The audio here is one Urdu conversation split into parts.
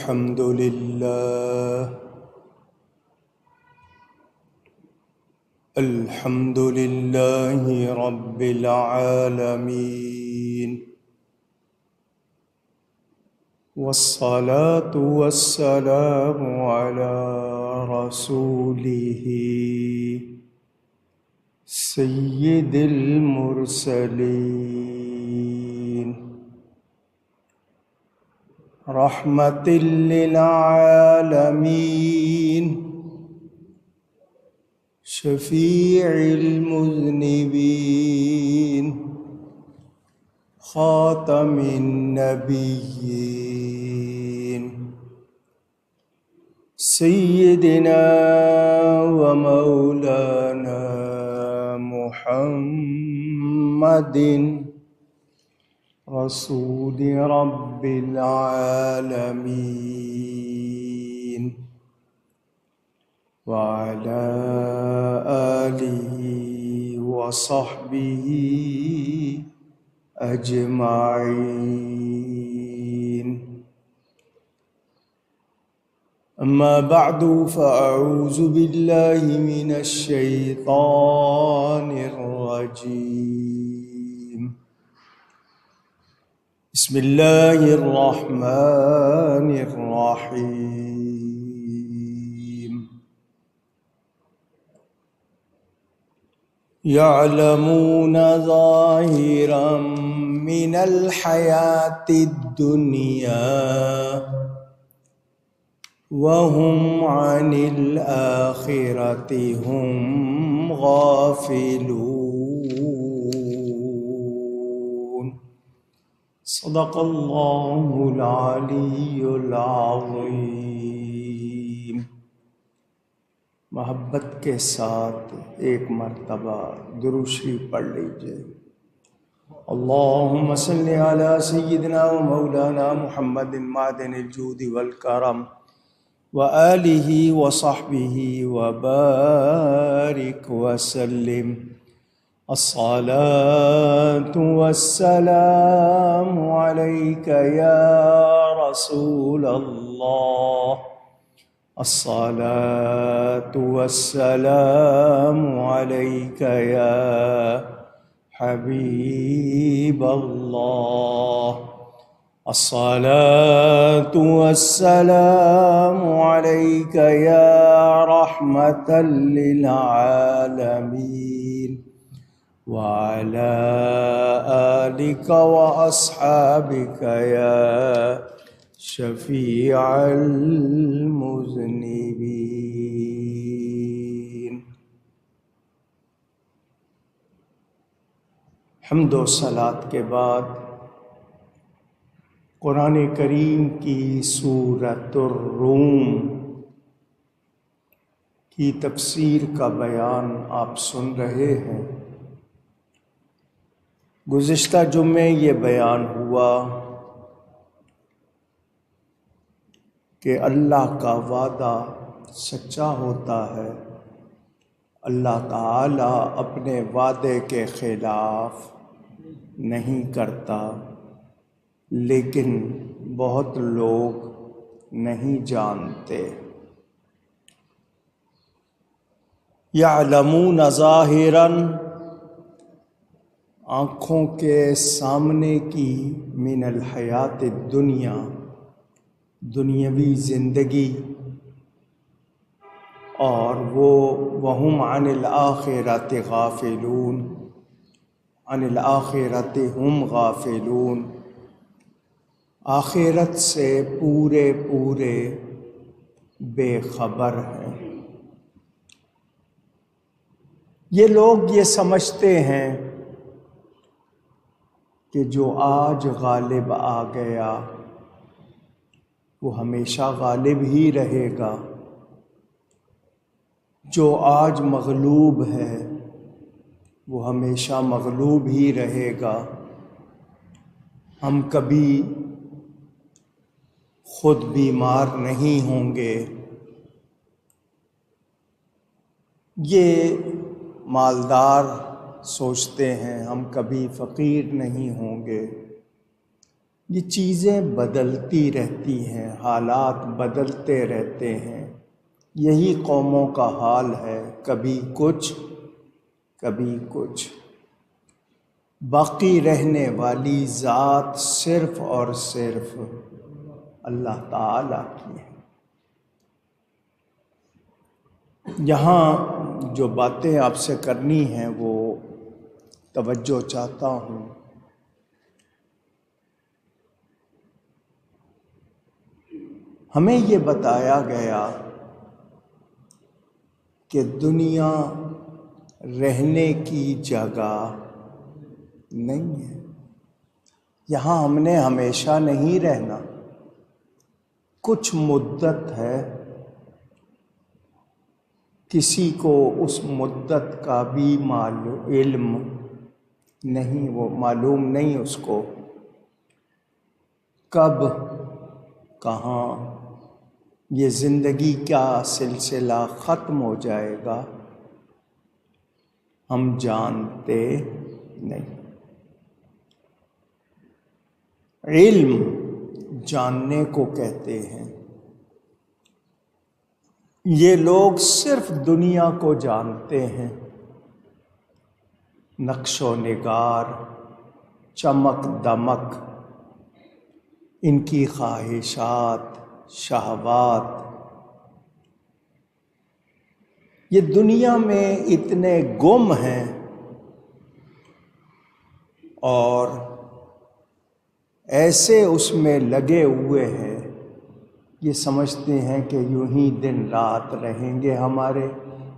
الحمد لله الحمد لله رب العالمين، والصلاة والسلام على رسوله سيد المرسلين، رحمة للعالمين، شفيع المذنبين، خاتم النبيين، سيدنا ومولانا محمد رسول رب العالمين، وعلى آله وصحبه أجمعين. أما بعد، فأعوذ بالله من الشيطان الرجيم. بسم الله الرحمن الرحيم. يعلمون ظاهرا من الحياة الدنيا وهم عن الآخرة هم غافلون. صدق اللہ العلی العظیم. محبت کے ساتھ ایک مرتبہ درود شریف پڑھ لیجئے. اللہم صلی علی سیدنا و مولانا محمد معدن الجود والکرم وآلہ وصحبہ وبارک وسلم. الصلاة والسلام علیک یا رسول اللہ، الصلاة والسلام علیک یا حبیب اللہ، الصلاة والسلام علیک یا رحمة للعالمین، وعلى آلك وأصحابك يا شفيع المذنبين. حمد و صلاۃ کے بعد قرآن کریم کی سورۃ الروم کی تفسیر کا بیان آپ سن رہے ہیں. گزشتہ جمعے یہ بیان ہوا کہ اللہ کا وعدہ سچا ہوتا ہے، اللہ تعالی اپنے وعدے کے خلاف نہیں کرتا، لیکن بہت لوگ نہیں جانتے. یعلمون ظاہراً، آنکھوں کے سامنے کی، من الحیات الدنیا، دنیاوی زندگی، اور وہم عن الآخرۃ غافلون، عن الآخرۃ ہم غافلون، آخرت سے پورے بے خبر ہیں. یہ لوگ یہ سمجھتے ہیں کہ جو آج غالب آ گیا وہ ہمیشہ غالب ہی رہے گا، جو آج مغلوب ہے وہ ہمیشہ مغلوب ہی رہے گا، ہم کبھی خود بیمار نہیں ہوں گے. یہ مالدار سوچتے ہیں ہم کبھی فقیر نہیں ہوں گے. یہ چیزیں بدلتی رہتی ہیں، حالات بدلتے رہتے ہیں، یہی قوموں کا حال ہے، کبھی کچھ کبھی کچھ۔ باقی رہنے والی ذات صرف اور صرف اللہ تعالی کی ہے۔ یہاں جو باتیں آپ سے کرنی ہیں وہ توجہ چاہتا ہوں۔ ہمیں یہ بتایا گیا کہ دنیا رہنے کی جگہ نہیں ہے، یہاں ہم نے ہمیشہ نہیں رہنا، کچھ مدت ہے، کسی کو اس مدت کا بھی علم نہیں، وہ معلوم نہیں اس کو کب کہاں یہ زندگی کا سلسلہ ختم ہو جائے گا، ہم جانتے نہیں۔ علم جاننے کو کہتے ہیں۔ یہ لوگ صرف دنیا کو جانتے ہیں، نقش و نگار، چمک دمک، ان کی خواہشات، شہوات۔ یہ دنیا میں اتنے گم ہیں اور ایسے اس میں لگے ہوئے ہیں، یہ سمجھتے ہیں کہ یوں ہی دن رات رہیں گے ہمارے،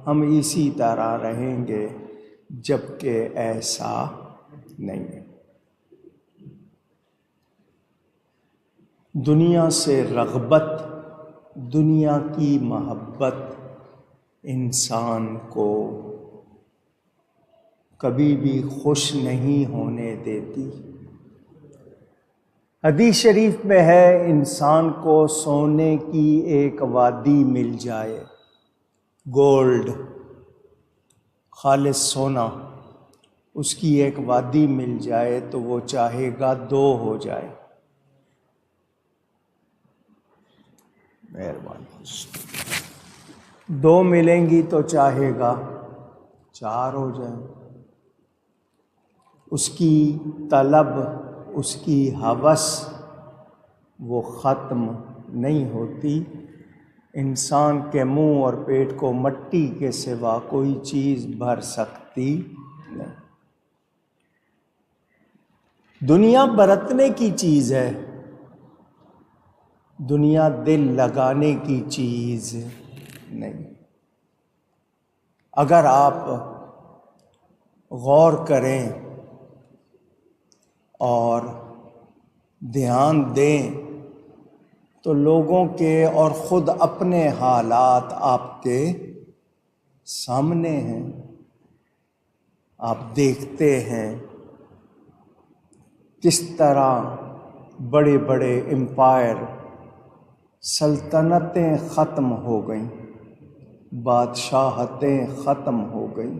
ہم اسی طرح رہیں گے، جبکہ ایسا نہیں ہے۔ دنیا سے رغبت، دنیا کی محبت انسان کو کبھی بھی خوش نہیں ہونے دیتی۔ حدیث شریف میں ہے، انسان کو سونے کی ایک وادی مل جائے، گولڈ، خالص سونا، اس کی ایک وادی مل جائے تو وہ چاہے گا 2 ہو جائے۔ مہربانی، 2 ملیں گی تو چاہے گا 4 ہو جائیں۔ اس کی طلب، اس کی ہوس وہ ختم نہیں ہوتی۔ انسان کے منہ اور پیٹ کو مٹی کے سوا کوئی چیز بھر سکتی نہیں۔ دنیا برتنے کی چیز ہے، دنیا دل لگانے کی چیز نہیں۔ اگر آپ غور کریں اور دھیان دیں تو لوگوں کے اور خود اپنے حالات آپ کے سامنے ہیں، آپ دیکھتے ہیں کس طرح بڑے بڑے امپائر، سلطنتیں ختم ہو گئیں، بادشاہتیں ختم ہو گئیں۔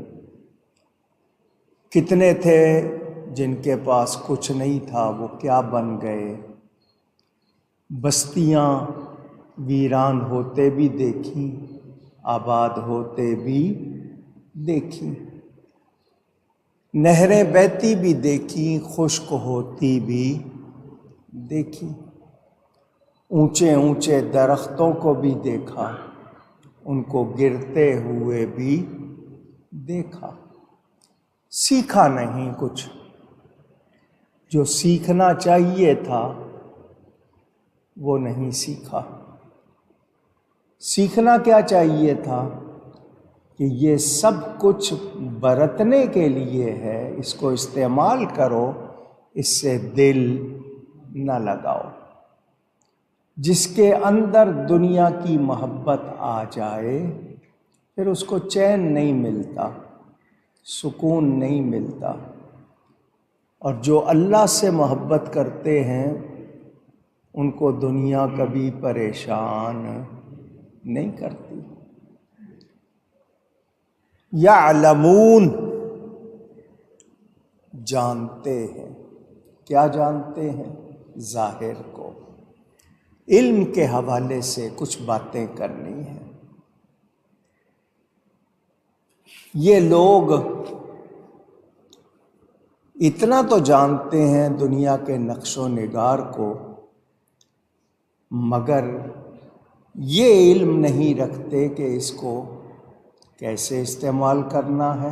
کتنے تھے جن کے پاس کچھ نہیں تھا، وہ کیا بن گئے۔ بستیاں ویران ہوتے بھی دیکھیں، آباد ہوتے بھی دیکھیں، نہریں بہتی بھی دیکھیں، خشک ہوتی بھی دیکھیں، اونچے اونچے درختوں کو بھی دیکھا، ان کو گرتے ہوئے بھی دیکھا۔ سیکھا نہیں کچھ، جو سیکھنا چاہیے تھا وہ نہیں سیکھا۔ سیکھنا کیا چاہیے تھا کہ یہ سب کچھ برتنے کے لیے ہے، اس کو استعمال کرو، اس سے دل نہ لگاؤ۔ جس کے اندر دنیا کی محبت آ جائے پھر اس کو چین نہیں ملتا، سکون نہیں ملتا، اور جو اللہ سے محبت کرتے ہیں ان کو دنیا کبھی پریشان نہیں کرتی۔ یعلمون، جانتے ہیں۔ کیا جانتے ہیں؟ ظاہر کو۔ علم کے حوالے سے کچھ باتیں کرنی ہیں۔ یہ لوگ اتنا تو جانتے ہیں دنیا کے نقش و نگار کو، مگر یہ علم نہیں رکھتے کہ اس کو کیسے استعمال کرنا ہے،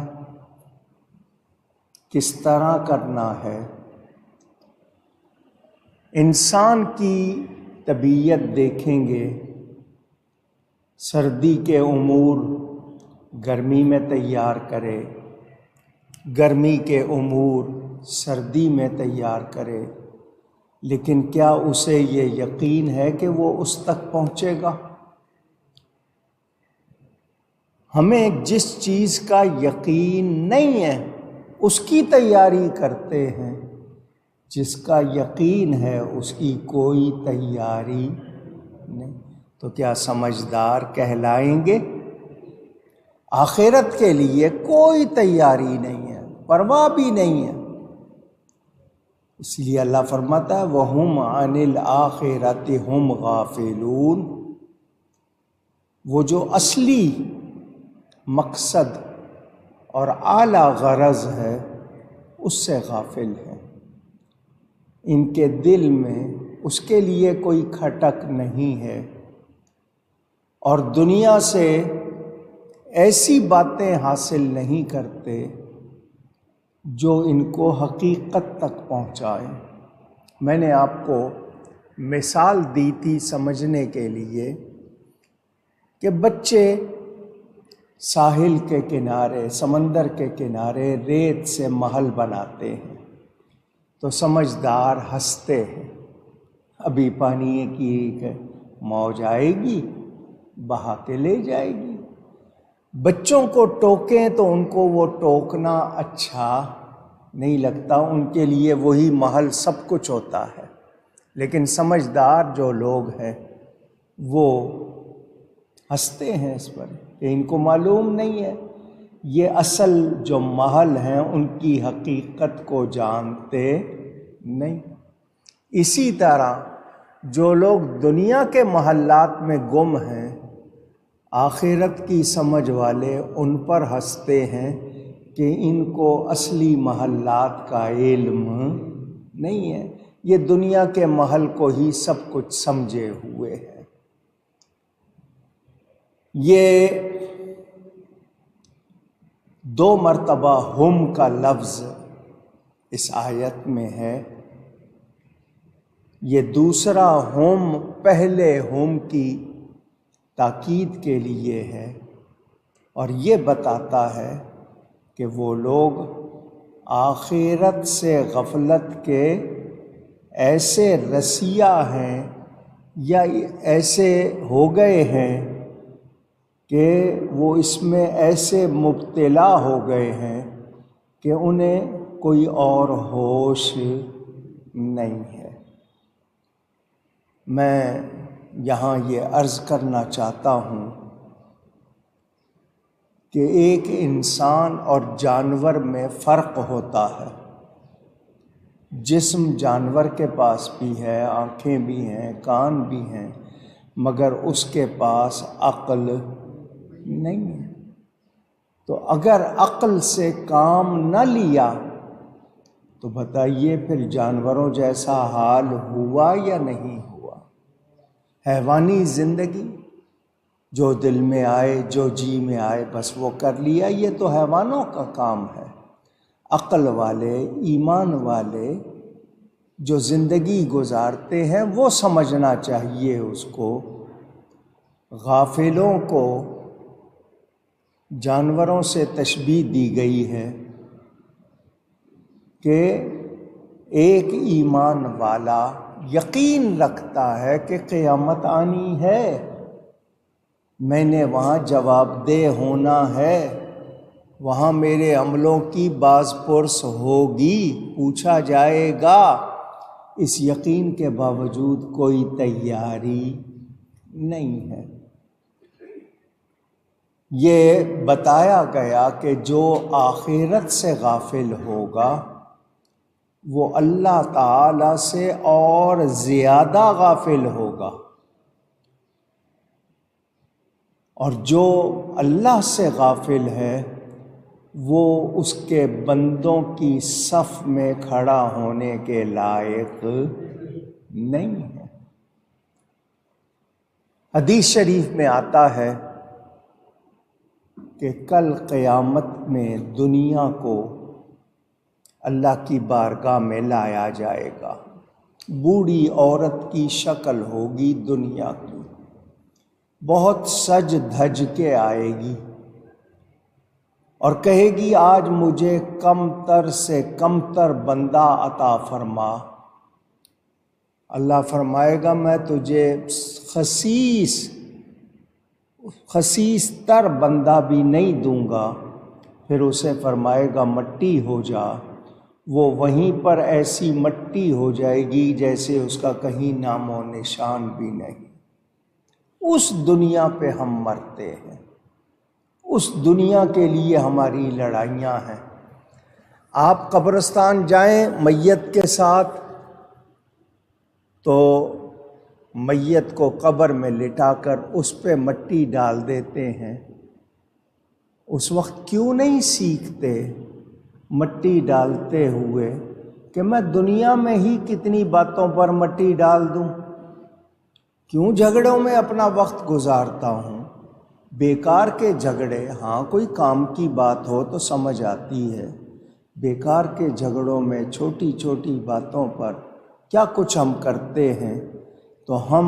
کس طرح کرنا ہے۔ انسان کی طبیعت دیکھیں گے، سردی کے امور گرمی میں تیار کرے، گرمی کے امور سردی میں تیار کرے، لیکن کیا اسے یہ یقین ہے کہ وہ اس تک پہنچے گا؟ ہمیں جس چیز کا یقین نہیں ہے اس کی تیاری کرتے ہیں، جس کا یقین ہے اس کی کوئی تیاری نہیں، تو کیا سمجھدار کہلائیں گے؟ آخرت کے لیے کوئی تیاری نہیں ہے، پرواہ بھی نہیں ہے۔ اس لیے اللہ فرماتا ہے وَهُمْ عَنِ الْآخِرَةِ هُمْ غَافِلُونَ، وہ جو اصلی مقصد اور اعلیٰ غرض ہے اس سے غافل ہے۔ ان کے دل میں اس کے لیے کوئی کھٹک نہیں ہے، اور دنیا سے ایسی باتیں حاصل نہیں کرتے جو ان کو حقیقت تک پہنچائیں۔ میں نے آپ کو مثال دی تھی سمجھنے کے لیے کہ بچے ساحل کے کنارے، سمندر کے کنارے ریت سے محل بناتے ہیں تو سمجھدار ہنستے ہیں، ابھی پانی کی ایک موج آئے گی بہا کے لے جائے گی۔ بچوں کو ٹوکیں تو ان کو وہ ٹوکنا اچھا نہیں لگتا، ان کے لیے وہی محل سب کچھ ہوتا ہے، لیکن سمجھدار جو لوگ ہیں وہ ہنستے ہیں اس پر کہ ان کو معلوم نہیں ہے، یہ اصل جو محل ہیں ان کی حقیقت کو جانتے نہیں۔ اسی طرح جو لوگ دنیا کے محلات میں گم ہیں، آخرت کی سمجھ والے ان پر ہنستے ہیں کہ ان کو اصلی محلات کا علم نہیں ہے، یہ دنیا کے محل کو ہی سب کچھ سمجھے ہوئے ہیں۔ یہ 2 مرتبہ ہم کا لفظ اس آیت میں ہے، یہ دوسرا ہم پہلے ہم کی تاکید کے لیے ہے، اور یہ بتاتا ہے کہ وہ لوگ آخرت سے غفلت کے ایسے رسیا ہیں یا ایسے ہو گئے ہیں کہ وہ اس میں ایسے مبتلا ہو گئے ہیں کہ انہیں کوئی اور ہوش نہیں ہے۔ میں یہاں یہ عرض کرنا چاہتا ہوں کہ ایک انسان اور جانور میں فرق ہوتا ہے۔ جسم جانور کے پاس بھی ہے، آنکھیں بھی ہیں، کان بھی ہیں، مگر اس کے پاس عقل نہیں ہے۔ تو اگر عقل سے کام نہ لیا تو بتائیے پھر جانوروں جیسا حال ہوا یا نہیں ہوا؟ حیوانی زندگی جو دل میں آئے، جو جی میں آئے بس وہ کر لیا، یہ تو حیوانوں کا کام ہے۔ عقل والے، ایمان والے جو زندگی گزارتے ہیں وہ سمجھنا چاہیے اس کو۔ غافلوں کو جانوروں سے تشبیہ دی گئی ہے کہ ایک ایمان والا یقین رکھتا ہے کہ قیامت آنی ہے، میں نے وہاں جواب دہ ہونا ہے، وہاں میرے عملوں کی باز پرس ہوگی، پوچھا جائے گا، اس یقین کے باوجود کوئی تیاری نہیں ہے۔ یہ بتایا گیا کہ جو آخرت سے غافل ہوگا وہ اللہ تعالی سے اور زیادہ غافل ہوگا، اور جو اللہ سے غافل ہے وہ اس کے بندوں کی صف میں کھڑا ہونے کے لائق نہیں ہے۔ حدیث شریف میں آتا ہے کہ کل قیامت میں دنیا کو اللہ کی بارگاہ میں لایا جائے گا، بوڑھی عورت کی شکل ہوگی دنیا کی، بہت سج دھج کے آئے گی اور کہے گی آج مجھے کم تر سے کم تر بندہ عطا فرما۔ اللہ فرمائے گا میں تجھے خسیس تر بندہ بھی نہیں دوں گا۔ پھر اسے فرمائے گا مٹی ہو جا، وہ وہیں پر ایسی مٹی ہو جائے گی جیسے اس کا کہیں نام و نشان بھی نہیں۔ اس دنیا پہ ہم مرتے ہیں، اس دنیا کے لیے ہماری لڑائیاں ہیں۔ آپ قبرستان جائیں میت کے ساتھ تو میت کو قبر میں لٹا کر اس پہ مٹی ڈال دیتے ہیں۔ اس وقت کیوں نہیں سیکھتے مٹی ڈالتے ہوئے کہ میں دنیا میں ہی کتنی باتوں پر مٹی ڈال دوں، کیوں جھگڑوں میں اپنا وقت گزارتا ہوں؟ بیکار کے جھگڑے، ہاں کوئی کام کی بات ہو تو سمجھ آتی ہے، بیکار کے جھگڑوں میں چھوٹی چھوٹی باتوں پر کیا کچھ ہم کرتے ہیں۔ تو ہم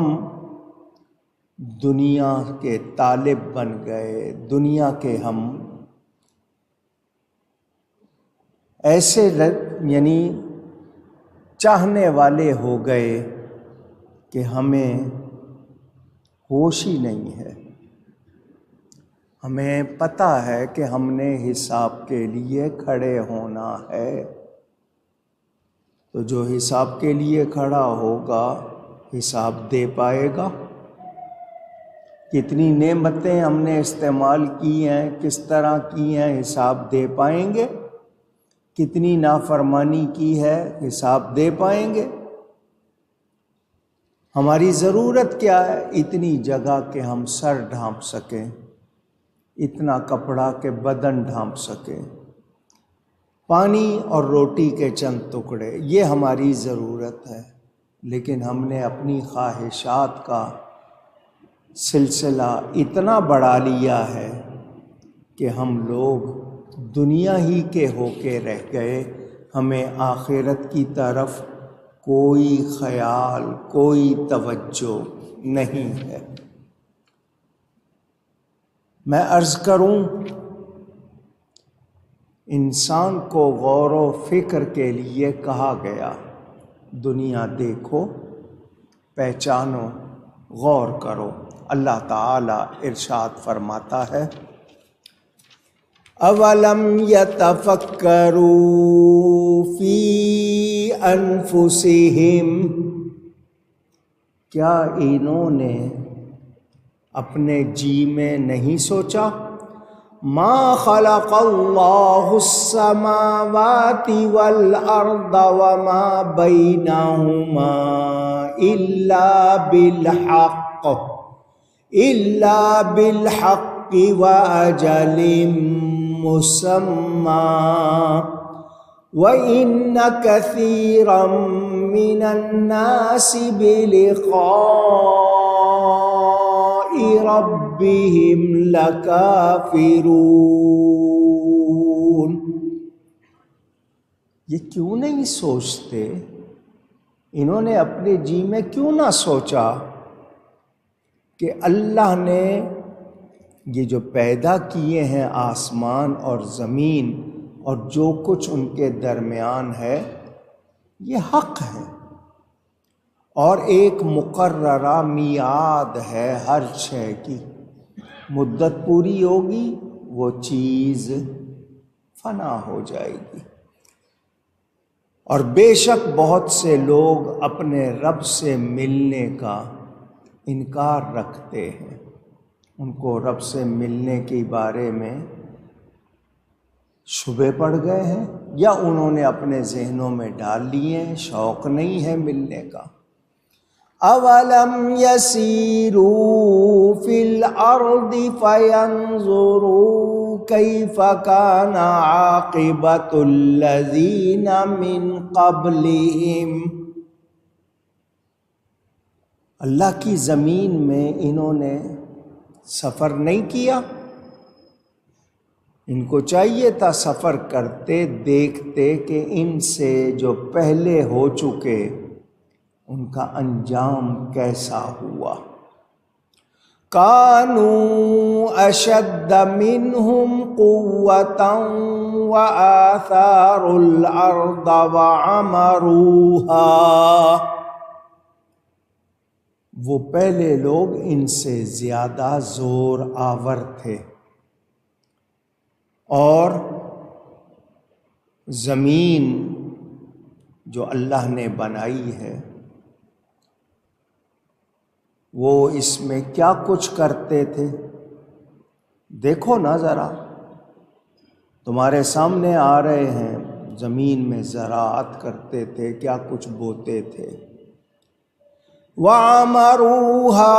دنیا کے طالب بن گئے، دنیا کے ہم ایسے یعنی چاہنے والے ہو گئے کہ ہمیں ہوش ہی نہیں ہے۔ ہمیں پتہ ہے کہ ہم نے حساب کے لیے کھڑے ہونا ہے، تو جو حساب کے لیے کھڑا ہوگا حساب دے پائے گا۔ کتنی نعمتیں ہم نے استعمال کی ہیں، کس طرح کی ہیں، حساب دے پائیں گے؟ کتنی نافرمانی کی ہے، حساب دے پائیں گے؟ ہماری ضرورت کیا ہے؟ اتنی جگہ کہ ہم سر ڈھانپ سکیں، اتنا کپڑا کہ بدن ڈھانپ سکیں، پانی اور روٹی کے چند ٹکڑے، یہ ہماری ضرورت ہے۔ لیکن ہم نے اپنی خواہشات کا سلسلہ اتنا بڑھا لیا ہے کہ ہم لوگ دنیا ہی کے ہو کے رہ گئے، ہمیں آخرت کی طرف کوئی خیال، کوئی توجہ نہیں ہے۔ میں عرض کروں، انسان کو غور و فکر کے لیے کہا گیا، دنیا دیکھو، پہچانو، غور کرو۔ اللہ تعالی ارشاد فرماتا ہے اولم یتفکروا فی انفسہم، کیا انہوں نے اپنے جی میں نہیں سوچا؟ ما خلق اللہ السماوات والارض وما بینہما الا بالحق واجل مسمى وان كثيرا من الناس بلقاء ربهم لکافرون۔ یہ کیوں نہیں سوچتے؟ انہوں نے اپنے جی میں کیوں نہ سوچا کہ اللہ نے یہ جو پیدا کیے ہیں آسمان اور زمین اور جو کچھ ان کے درمیان ہے یہ حق ہے، اور ایک مقررہ میعاد ہے، ہر شے کی مدت پوری ہوگی، وہ چیز فنا ہو جائے گی۔ اور بے شک بہت سے لوگ اپنے رب سے ملنے کا انکار رکھتے ہیں، ان کو رب سے ملنے کے بارے میں شبے پڑ گئے ہیں یا انہوں نے اپنے ذہنوں میں ڈال لیے ہیں، شوق نہیں ہے ملنے کا۔ اولم یسیروا فی الارض فینظروا کیف کان عاقبۃ الذین من قبلہم، اللہ کی زمین میں انہوں نے سفر نہیں کیا؟ ان کو چاہیے تھا سفر کرتے دیکھتے کہ ان سے جو پہلے ہو چکے ان کا انجام کیسا ہوا۔ کانوا اشد منہم قوۃ وآثاروا الارض وعمروہا، وہ پہلے لوگ ان سے زیادہ زور آور تھے اور زمین جو اللہ نے بنائی ہے وہ اس میں کیا کچھ کرتے تھے۔ دیکھو نا ذرا، تمہارے سامنے آ رہے ہیں، زمین میں زراعت کرتے تھے، کیا کچھ بوتے تھے۔ وَعَمَرُوهَا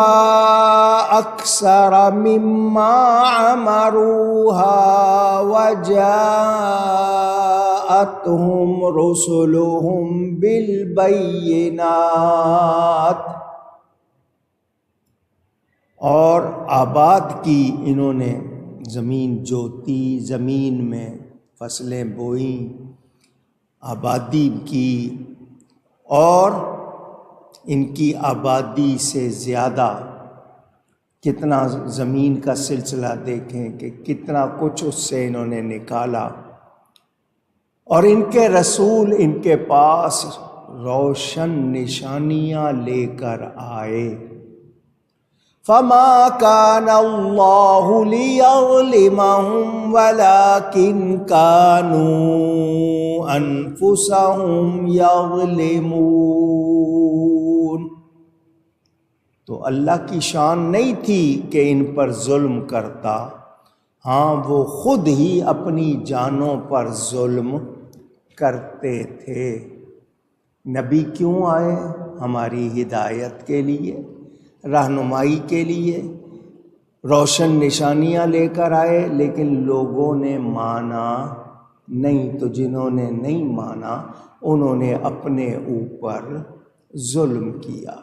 أَكْثَرَ مِمَّا عَمَرُوهَا وَجَاءَتْهُمْ رُسُلُهُمْ بِالْبَيِّنَاتِ، اور آباد کی انہوں نے، زمین جوتی، زمین میں فصلیں بوئیں، آبادی کی، اور ان کی آبادی سے زیادہ کتنا زمین کا سلسلہ دیکھیں کہ کتنا کچھ اس سے انہوں نے نکالا، اور ان کے رسول ان کے پاس روشن نشانیاں لے کر آئے۔ فما كان اللہ لیظلمہم ولکن كانوا انفسہم یظلمون، تو اللہ کی شان نہیں تھی کہ ان پر ظلم کرتا، ہاں وہ خود ہی اپنی جانوں پر ظلم کرتے تھے۔ نبی کیوں آئے؟ ہماری ہدایت کے لیے، رہنمائی کے لیے، روشن نشانیاں لے کر آئے، لیکن لوگوں نے مانا نہیں، تو جنہوں نے نہیں مانا انہوں نے اپنے اوپر ظلم کیا۔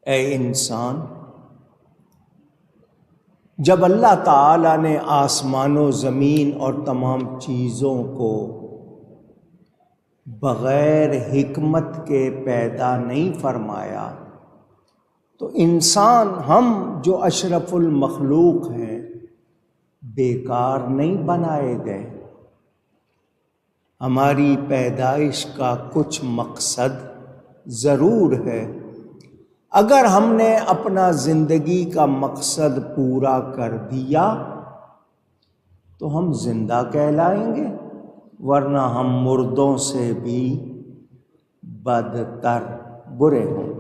اے انسان، جب اللہ تعالیٰ نے آسمان و زمین اور تمام چیزوں کو بغیر حکمت کے پیدا نہیں فرمایا، تو انسان ہم جو اشرف المخلوق ہیں بیکار نہیں بنائے گئے۔ ہماری پیدائش کا کچھ مقصد ضرور ہے۔ اگر ہم نے اپنا زندگی کا مقصد پورا کر دیا تو ہم زندہ کہلائیں گے، ورنہ ہم مردوں سے بھی بدتر، برے ہوں۔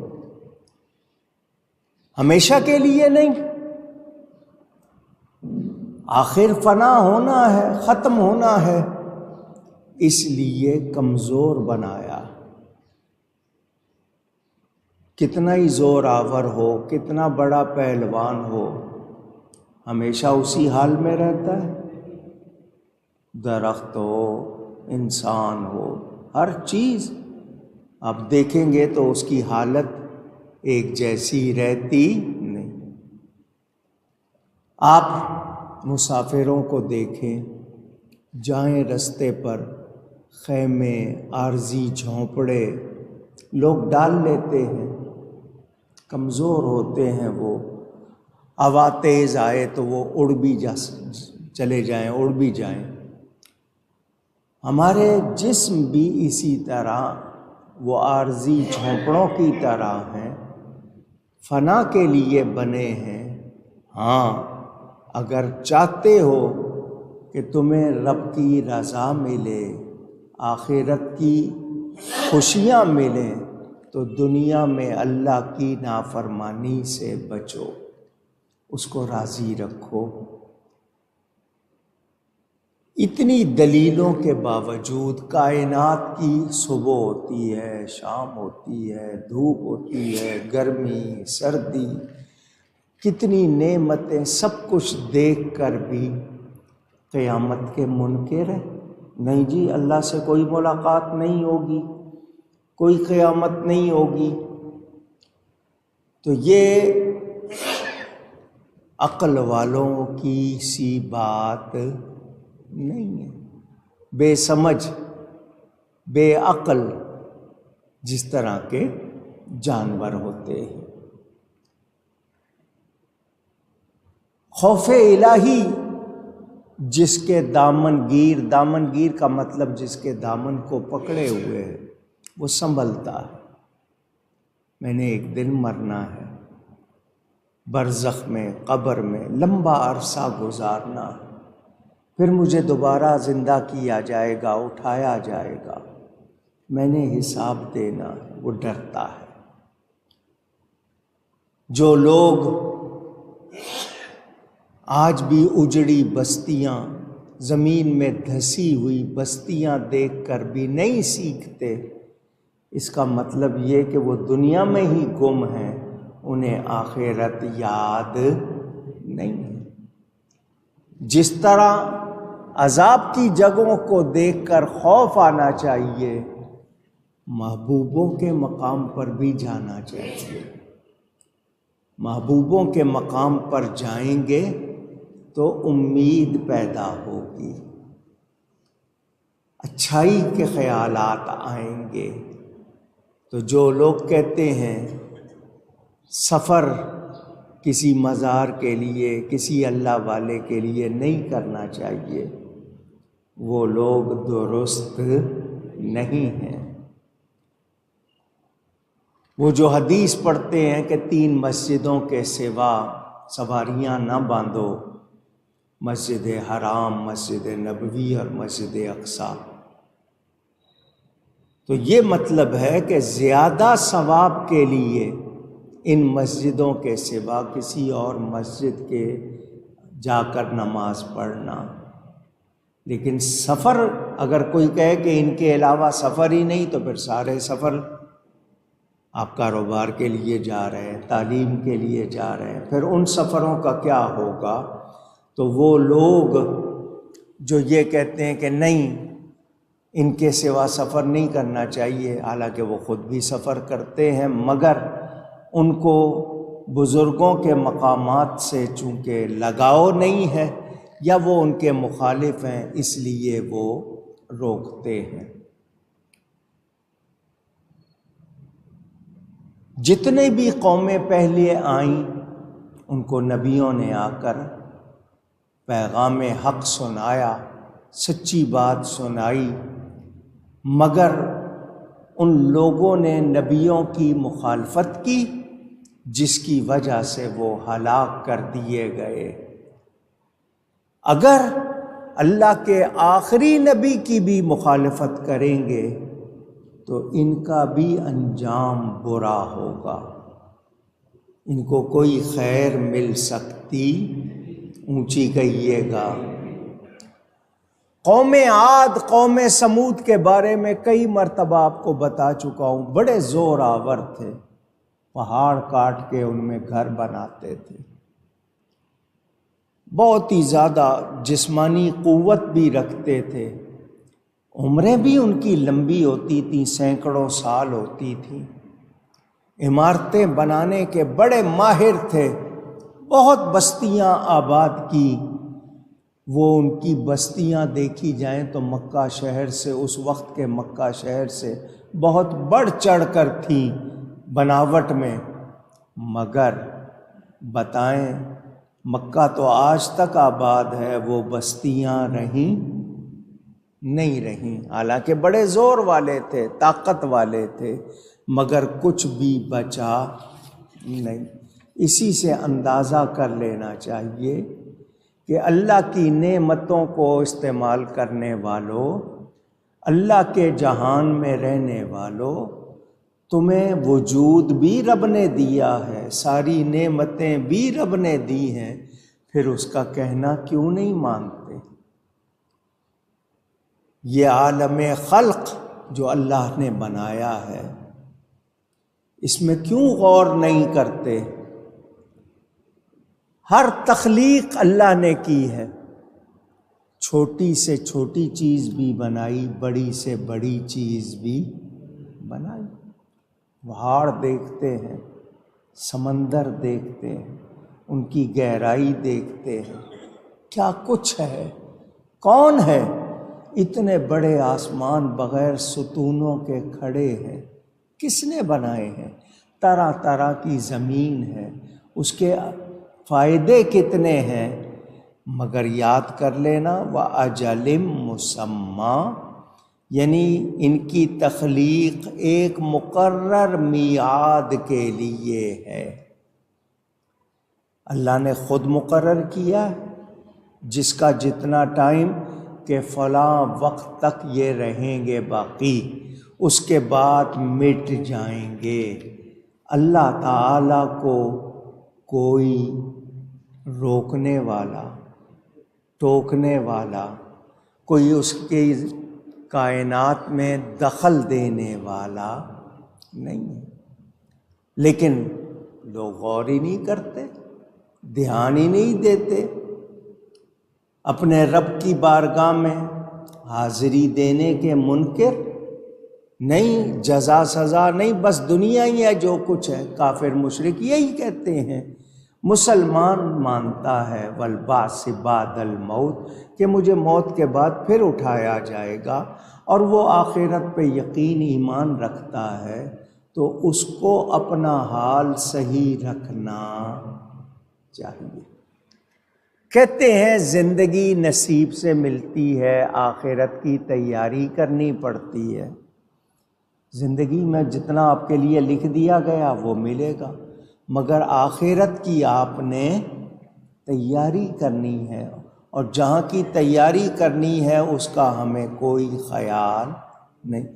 ہمیشہ کے لیے نہیں، آخر فنا ہونا ہے، ختم ہونا ہے، اس لیے کمزور بنایا۔ کتنا ہی زور آور ہو، کتنا بڑا پہلوان ہو، ہمیشہ اسی حال میں رہتا ہے۔ درخت ہو، انسان ہو، ہر چیز آپ دیکھیں گے تو اس کی حالت ایک جیسی رہتی نہیں۔ آپ مسافروں کو دیکھیں، جائیں رستے پر، خیمے، عارضی جھونپڑے لوگ ڈال لیتے ہیں، کمزور ہوتے ہیں وہ، ہوا تیز آئے تو وہ اڑ بھی چلے جائیں، اڑ بھی جائیں۔ ہمارے جسم بھی اسی طرح وہ عارضی جھونپڑوں کی طرح ہیں، فنا کے لیے بنے ہیں۔ ہاں، اگر چاہتے ہو کہ تمہیں رب کی رضا ملے، آخرت کی خوشیاں ملیں، تو دنیا میں اللہ کی نافرمانی سے بچو، اس کو راضی رکھو۔ اتنی دلیلوں کے باوجود کائنات کی صبح ہوتی ہے، شام ہوتی ہے، دھوپ ہوتی ہے، گرمی سردی، کتنی نعمتیں، سب کچھ دیکھ کر بھی قیامت کے منکر ہیں۔ نہیں جی، اللہ سے کوئی ملاقات نہیں ہوگی، کوئی قیامت نہیں ہوگی۔ تو یہ عقل والوں کی سی بات نہیں ہے۔ بے سمجھ، بے عقل جس طرح کے جانور ہوتے ہیں۔ خوف الہی جس کے دامن گیر کا مطلب جس کے دامن کو پکڑے ہوئے ہے، وہ سنبھلتا ہے۔ میں نے ایک دن مرنا ہے، برزخ میں، قبر میں لمبا عرصہ گزارنا ہے، پھر مجھے دوبارہ زندہ کیا جائے گا، اٹھایا جائے گا، میں نے حساب دینا ہے، وہ ڈرتا ہے۔ جو لوگ آج بھی اجڑی بستیاں، زمین میں دھسی ہوئی بستیاں دیکھ کر بھی نہیں سیکھتے، اس کا مطلب یہ کہ وہ دنیا میں ہی گم ہیں، انہیں آخرت یاد نہیں ہے۔ جس طرح عذاب کی جگہوں کو دیکھ کر خوف آنا چاہیے، محبوبوں کے مقام پر بھی جانا چاہیے۔ محبوبوں کے مقام پر جائیں گے تو امید پیدا ہوگی، اچھائی کے خیالات آئیں گے۔ تو جو لوگ کہتے ہیں سفر کسی مزار کے لیے، کسی اللہ والے کے لیے نہیں کرنا چاہیے، وہ لوگ درست نہیں ہیں۔ وہ جو حدیث پڑھتے ہیں کہ 3 مسجدوں کے سوا سواریاں نہ باندھو، مسجد حرام، مسجد نبوی اور مسجد اقصی، تو یہ مطلب ہے کہ زیادہ ثواب کے لیے ان مسجدوں کے سوا کسی اور مسجد کے جا کر نماز پڑھنا۔ لیکن سفر اگر کوئی کہے کہ ان کے علاوہ سفر ہی نہیں، تو پھر سارے سفر آپ کاروبار کے لیے جا رہے ہیں، تعلیم کے لیے جا رہے ہیں، پھر ان سفروں کا کیا ہوگا؟ تو وہ لوگ جو یہ کہتے ہیں کہ نہیں ان کے سوا سفر نہیں کرنا چاہیے، حالانکہ وہ خود بھی سفر کرتے ہیں، مگر ان کو بزرگوں کے مقامات سے چونکہ لگاؤ نہیں ہے، یا وہ ان کے مخالف ہیں، اس لیے وہ روکتے ہیں۔ جتنے بھی قومیں پہلے آئیں، ان کو نبیوں نے آ کر پیغام حق سنایا، سچی بات سنائی، مگر ان لوگوں نے نبیوں کی مخالفت کی، جس کی وجہ سے وہ ہلاک کر دیے گئے۔ اگر اللہ کے آخری نبی کی بھی مخالفت کریں گے تو ان کا بھی انجام برا ہوگا، ان کو کوئی خیر مل سکتی، اونچی کہیے گا۔ قوم عاد، قوم سمود کے بارے میں کئی مرتبہ آپ کو بتا چکا ہوں، بڑے زور آور تھے، پہاڑ کاٹ کے ان میں گھر بناتے تھے، بہت ہی زیادہ جسمانی قوت بھی رکھتے تھے، عمریں بھی ان کی لمبی ہوتی تھیں، سینکڑوں سال ہوتی تھیں، عمارتیں بنانے کے بڑے ماہر تھے، بہت بستیاں آباد کی۔ وہ ان کی بستیاں دیکھی جائیں تو مکہ شہر سے، اس وقت کے مکہ شہر سے بہت بڑھ چڑھ کر تھیں بناوٹ میں، مگر بتائیں مکہ تو آج تک آباد ہے، وہ بستیاں رہیں نہیں رہیں، حالانکہ بڑے زور والے تھے، طاقت والے تھے، مگر کچھ بھی بچا نہیں۔ اسی سے اندازہ کر لینا چاہیے کہ اللہ کی نعمتوں کو استعمال کرنے والوں، اللہ کے جہان میں رہنے والوں، تمہیں وجود بھی رب نے دیا ہے، ساری نعمتیں بھی رب نے دی ہیں، پھر اس کا کہنا کیوں نہیں مانتے؟ یہ عالم خلق جو اللہ نے بنایا ہے، اس میں کیوں غور نہیں کرتے؟ ہر تخلیق اللہ نے کی ہے، چھوٹی سے چھوٹی چیز بھی بنائی، بڑی سے بڑی چیز بھی بنائی۔ پہاڑ دیکھتے ہیں، سمندر دیکھتے ہیں، ان کی گہرائی دیکھتے ہیں، کیا کچھ ہے، کون ہے؟ اتنے بڑے آسمان بغیر ستونوں کے کھڑے ہیں، کس نے بنائے ہیں؟ طرح طرح کی زمین ہے، اس کے فائدے کتنے ہیں، مگر یاد کر لینا وَأَجَلٍ مُّسَمًّى، یعنی ان کی تخلیق ایک مقرر میعاد کے لیے ہے۔ اللہ نے خود مقرر کیا جس کا جتنا ٹائم کہ فلاں وقت تک یہ رہیں گے باقی، اس کے بعد مٹ جائیں گے۔ اللہ تعالی کو کوئی روکنے والا، ٹوکنے والا، کوئی اس کی کائنات میں دخل دینے والا نہیں ہے، لیکن لوگ غور ہی نہیں کرتے، دھیان ہی نہیں دیتے۔ اپنے رب کی بارگاہ میں حاضری دینے کے منکر نہیں، جزا سزا نہیں، بس دنیا ہی ہے جو کچھ ہے۔ کافر مشرک یہی کہتے ہیں۔ مسلمان مانتا ہے والبعث بعد الموت، کہ مجھے موت کے بعد پھر اٹھایا جائے گا، اور وہ آخرت پہ یقین ایمان رکھتا ہے، تو اس کو اپنا حال صحیح رکھنا چاہیے۔ کہتے ہیں زندگی نصیب سے ملتی ہے، آخرت کی تیاری کرنی پڑتی ہے۔ زندگی میں جتنا آپ کے لیے لکھ دیا گیا وہ ملے گا، مگر آخرت کی آپ نے تیاری کرنی ہے، اور جہاں کی تیاری کرنی ہے اس کا ہمیں کوئی خیال نہیں۔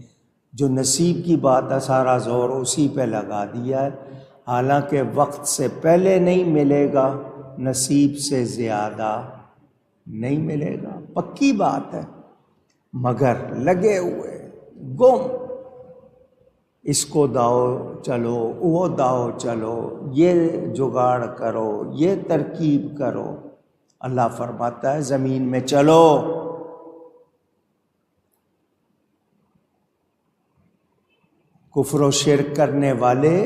جو نصیب کی بات ہے سارا زور اسی پہ لگا دیا ہے، حالانکہ وقت سے پہلے نہیں ملے گا، نصیب سے زیادہ نہیں ملے گا، پکی بات ہے، مگر لگے ہوئے گم، اس کو داؤ چلو، وہ داؤ چلو، یہ جگاڑ کرو، یہ ترکیب کرو۔ اللہ فرماتا ہے زمین میں چلو، کفر و شرک کرنے والے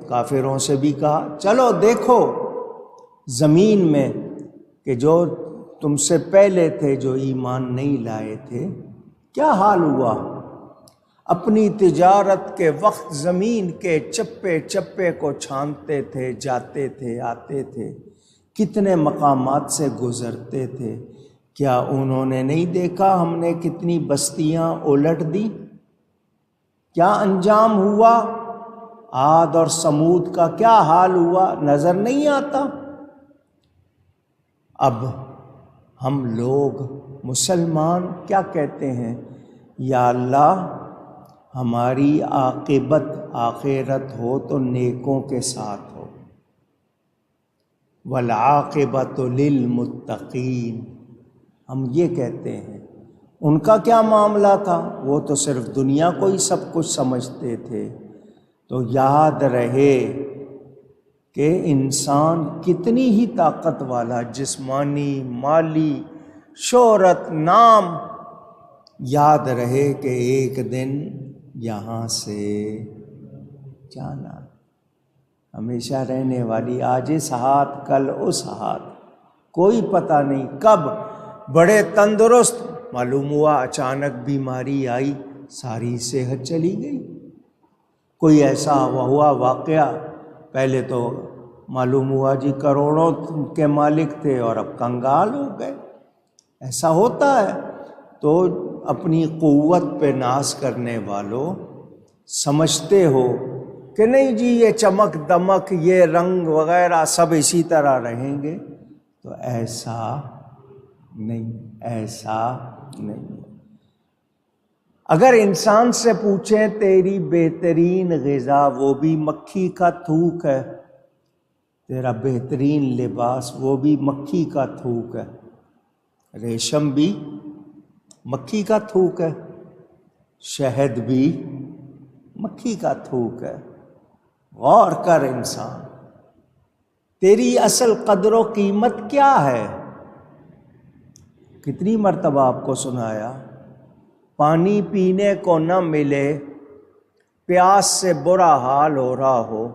کافروں سے بھی کہا چلو دیکھو زمین میں کہ جو تم سے پہلے تھے، جو ایمان نہیں لائے تھے، کیا حال ہوا۔ اپنی تجارت کے وقت زمین کے چپے چپے کو چھانتے تھے، جاتے تھے، آتے تھے، کتنے مقامات سے گزرتے تھے، کیا انہوں نے نہیں دیکھا ہم نے کتنی بستیاں الٹ دی؟ کیا انجام ہوا؟ عاد اور سمود کا کیا حال ہوا، نظر نہیں آتا؟ اب ہم لوگ مسلمان کیا کہتے ہیں؟ یا اللہ ہماری عاقبت آخرت ہو تو نیکوں کے ساتھ ہو، والعاقبۃ للمتقین، ہم یہ کہتے ہیں۔ ان کا کیا معاملہ تھا؟ وہ تو صرف دنیا کو ہی سب کچھ سمجھتے تھے۔ تو یاد رہے کہ انسان کتنی ہی طاقت والا، جسمانی، مالی، شہرت، نام، یاد رہے کہ ایک دن یہاں سے جانا، ہمیشہ رہنے والی، آج اس ہاتھ کل اس ہاتھ، کوئی پتہ نہیں کب۔ بڑے تندرست، معلوم ہوا اچانک بیماری آئی، ساری صحت چلی گئی۔ کوئی ایسا ہوا واقعہ، پہلے تو معلوم ہوا جی کروڑوں کے مالک تھے اور اب کنگال ہو گئے۔ ایسا ہوتا ہے۔ تو اپنی قوت پہ ناز کرنے والوں، سمجھتے ہو کہ نہیں جی یہ چمک دمک، یہ رنگ وغیرہ سب اسی طرح رہیں گے، تو ایسا نہیں، ایسا نہیں۔ اگر انسان سے پوچھیں تیری بہترین غذا، وہ بھی مکھی کا تھوک ہے، تیرا بہترین لباس وہ بھی مکھی کا تھوک ہے، ریشم بھی مکھی کا تھوک ہے، شہد بھی مکھی کا تھوک ہے۔ غور کر انسان، تیری اصل قدر و قیمت کیا ہے؟ کتنی مرتبہ آپ کو سنایا، پانی پینے کو نہ ملے، پیاس سے برا حال ہو رہا ہو،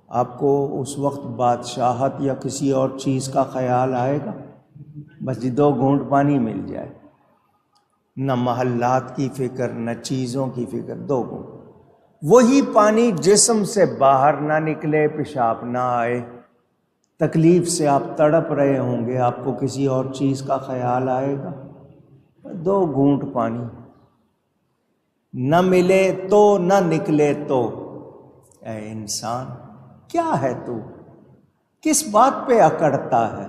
آپ کو اس وقت بادشاہت یا کسی اور چیز کا خیال آئے گا؟ بس جی 2 گھونٹ پانی مل جائے، نہ محلات کی فکر، نہ چیزوں کی فکر، 2 گھونٹ۔ وہی پانی جسم سے باہر نہ نکلے، پیشاب نہ آئے، تکلیف سے آپ تڑپ رہے ہوں گے، آپ کو کسی اور چیز کا خیال آئے گا؟ 2 گھونٹ پانی نہ ملے تو، نہ نکلے تو۔ اے انسان، کیا ہے تو؟ کس بات پہ اکڑتا ہے؟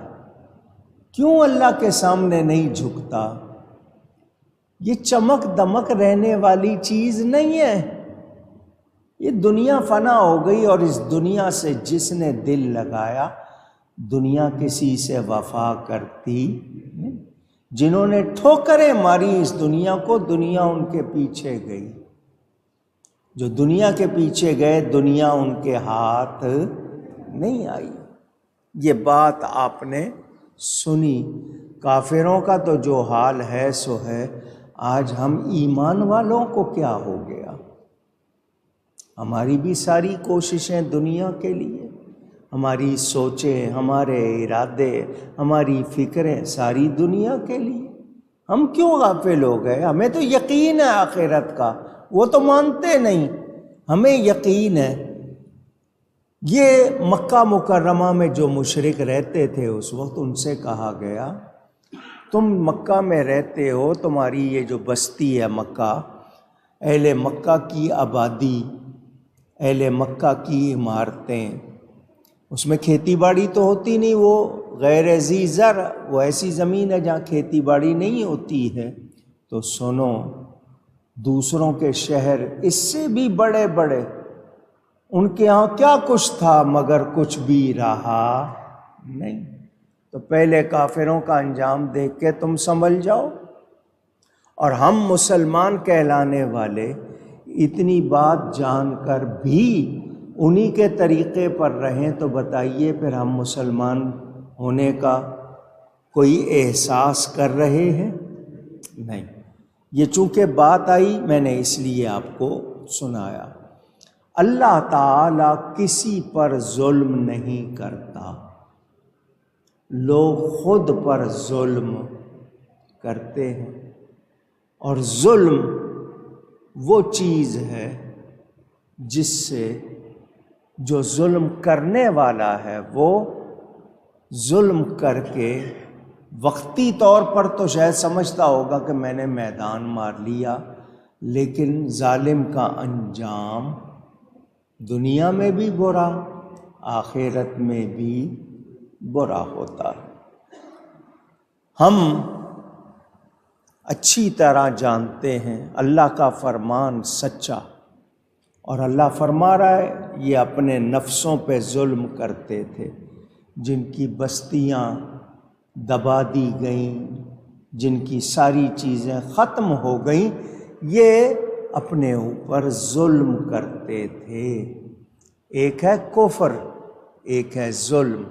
کیوں اللہ کے سامنے نہیں جھکتا؟ یہ چمک دمک رہنے والی چیز نہیں ہے، یہ دنیا فنا ہو گئی، اور اس دنیا سے جس نے دل لگایا، دنیا کسی سے وفا کرتی۔ جنہوں نے ٹھوکریں ماری اس دنیا کو، دنیا ان کے پیچھے گئی۔ جو دنیا کے پیچھے گئے، دنیا ان کے ہاتھ نہیں آئی۔ یہ بات آپ نے سنی۔ کافروں کا تو جو حال ہے سو ہے۔ آج ہم ایمان والوں کو کیا ہو گیا؟ ہماری بھی ساری کوششیں دنیا کے لیے، ہماری سوچیں، ہمارے ارادے، ہماری فکریں ساری دنیا کے لیے۔ ہم کیوں غافل ہو گئے؟ ہمیں تو یقین ہے آخرت کا، وہ تو مانتے نہیں، ہمیں یقین ہے۔ یہ مکہ مکرمہ میں جو مشرک رہتے تھے اس وقت، ان سے کہا گیا تم مکہ میں رہتے ہو، تمہاری یہ جو بستی ہے مکہ، اہل مکہ کی آبادی، اہل مکہ کی عمارتیں، اس میں کھیتی باڑی تو ہوتی نہیں، وہ غیر ذی زرع، وہ ایسی زمین ہے جہاں کھیتی باڑی نہیں ہوتی ہے۔ تو سنو، دوسروں کے شہر اس سے بھی بڑے بڑے، ان کے ہاں کیا کچھ تھا مگر کچھ بھی رہا نہیں۔ تو پہلے کافروں کا انجام دیکھ کے تم سنبھل جاؤ۔ اور ہم مسلمان کہلانے والے اتنی بات جان کر بھی انہی کے طریقے پر رہیں تو بتائیے پھر ہم مسلمان ہونے کا کوئی احساس کر رہے ہیں؟ نہیں۔ یہ چونکہ بات آئی میں نے اس لیے آپ کو سنایا۔ اللہ تعالی کسی پر ظلم نہیں کرتا، لوگ خود پر ظلم کرتے ہیں، اور ظلم وہ چیز ہے جس سے جو ظلم کرنے والا ہے وہ ظلم کر کے وقتی طور پر تو شاید سمجھتا ہوگا کہ میں نے میدان مار لیا، لیکن ظالم کا انجام دنیا میں بھی برا، آخرت میں بھی برا ہوتا ہے۔ ہم اچھی طرح جانتے ہیں اللہ کا فرمان سچا، اور اللہ فرما رہا ہے یہ اپنے نفسوں پہ ظلم کرتے تھے، جن کی بستیاں دبا دی گئیں، جن کی ساری چیزیں ختم ہو گئیں، یہ اپنے اوپر ظلم کرتے تھے۔ ایک ہے کفر، ایک ہے ظلم۔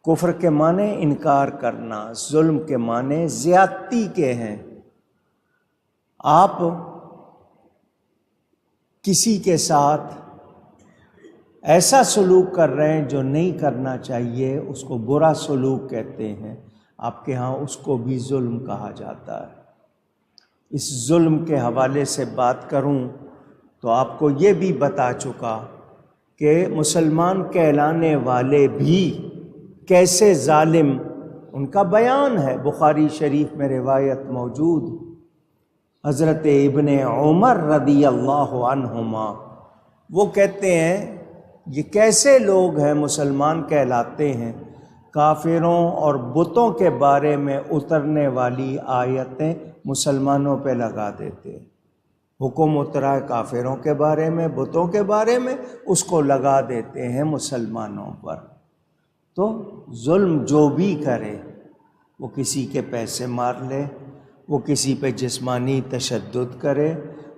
کفر کے معنی انکار کرنا، ظلم کے معنی زیادتی کے ہیں۔ آپ کسی کے ساتھ ایسا سلوک کر رہے ہیں جو نہیں کرنا چاہیے، اس کو برا سلوک کہتے ہیں۔ آپ کے ہاں اس کو بھی ظلم کہا جاتا ہے۔ اس ظلم کے حوالے سے بات کروں تو آپ کو یہ بھی بتا چکا کہ مسلمان کہلانے والے بھی کیسے ظالم، ان کا بیان ہے، بخاری شریف میں روایت موجود۔ حضرت ابن عمر رضی اللہ عنہما وہ کہتے ہیں یہ کیسے لوگ ہیں مسلمان کہلاتے ہیں، کافروں اور بتوں کے بارے میں اترنے والی آیتیں مسلمانوں پہ لگا دیتے ہیں۔ حکم اترا ہے کافروں کے بارے میں، بتوں کے بارے میں، اس کو لگا دیتے ہیں مسلمانوں پر۔ تو ظلم جو بھی کرے، وہ کسی کے پیسے مار لے، وہ کسی پہ جسمانی تشدد کرے،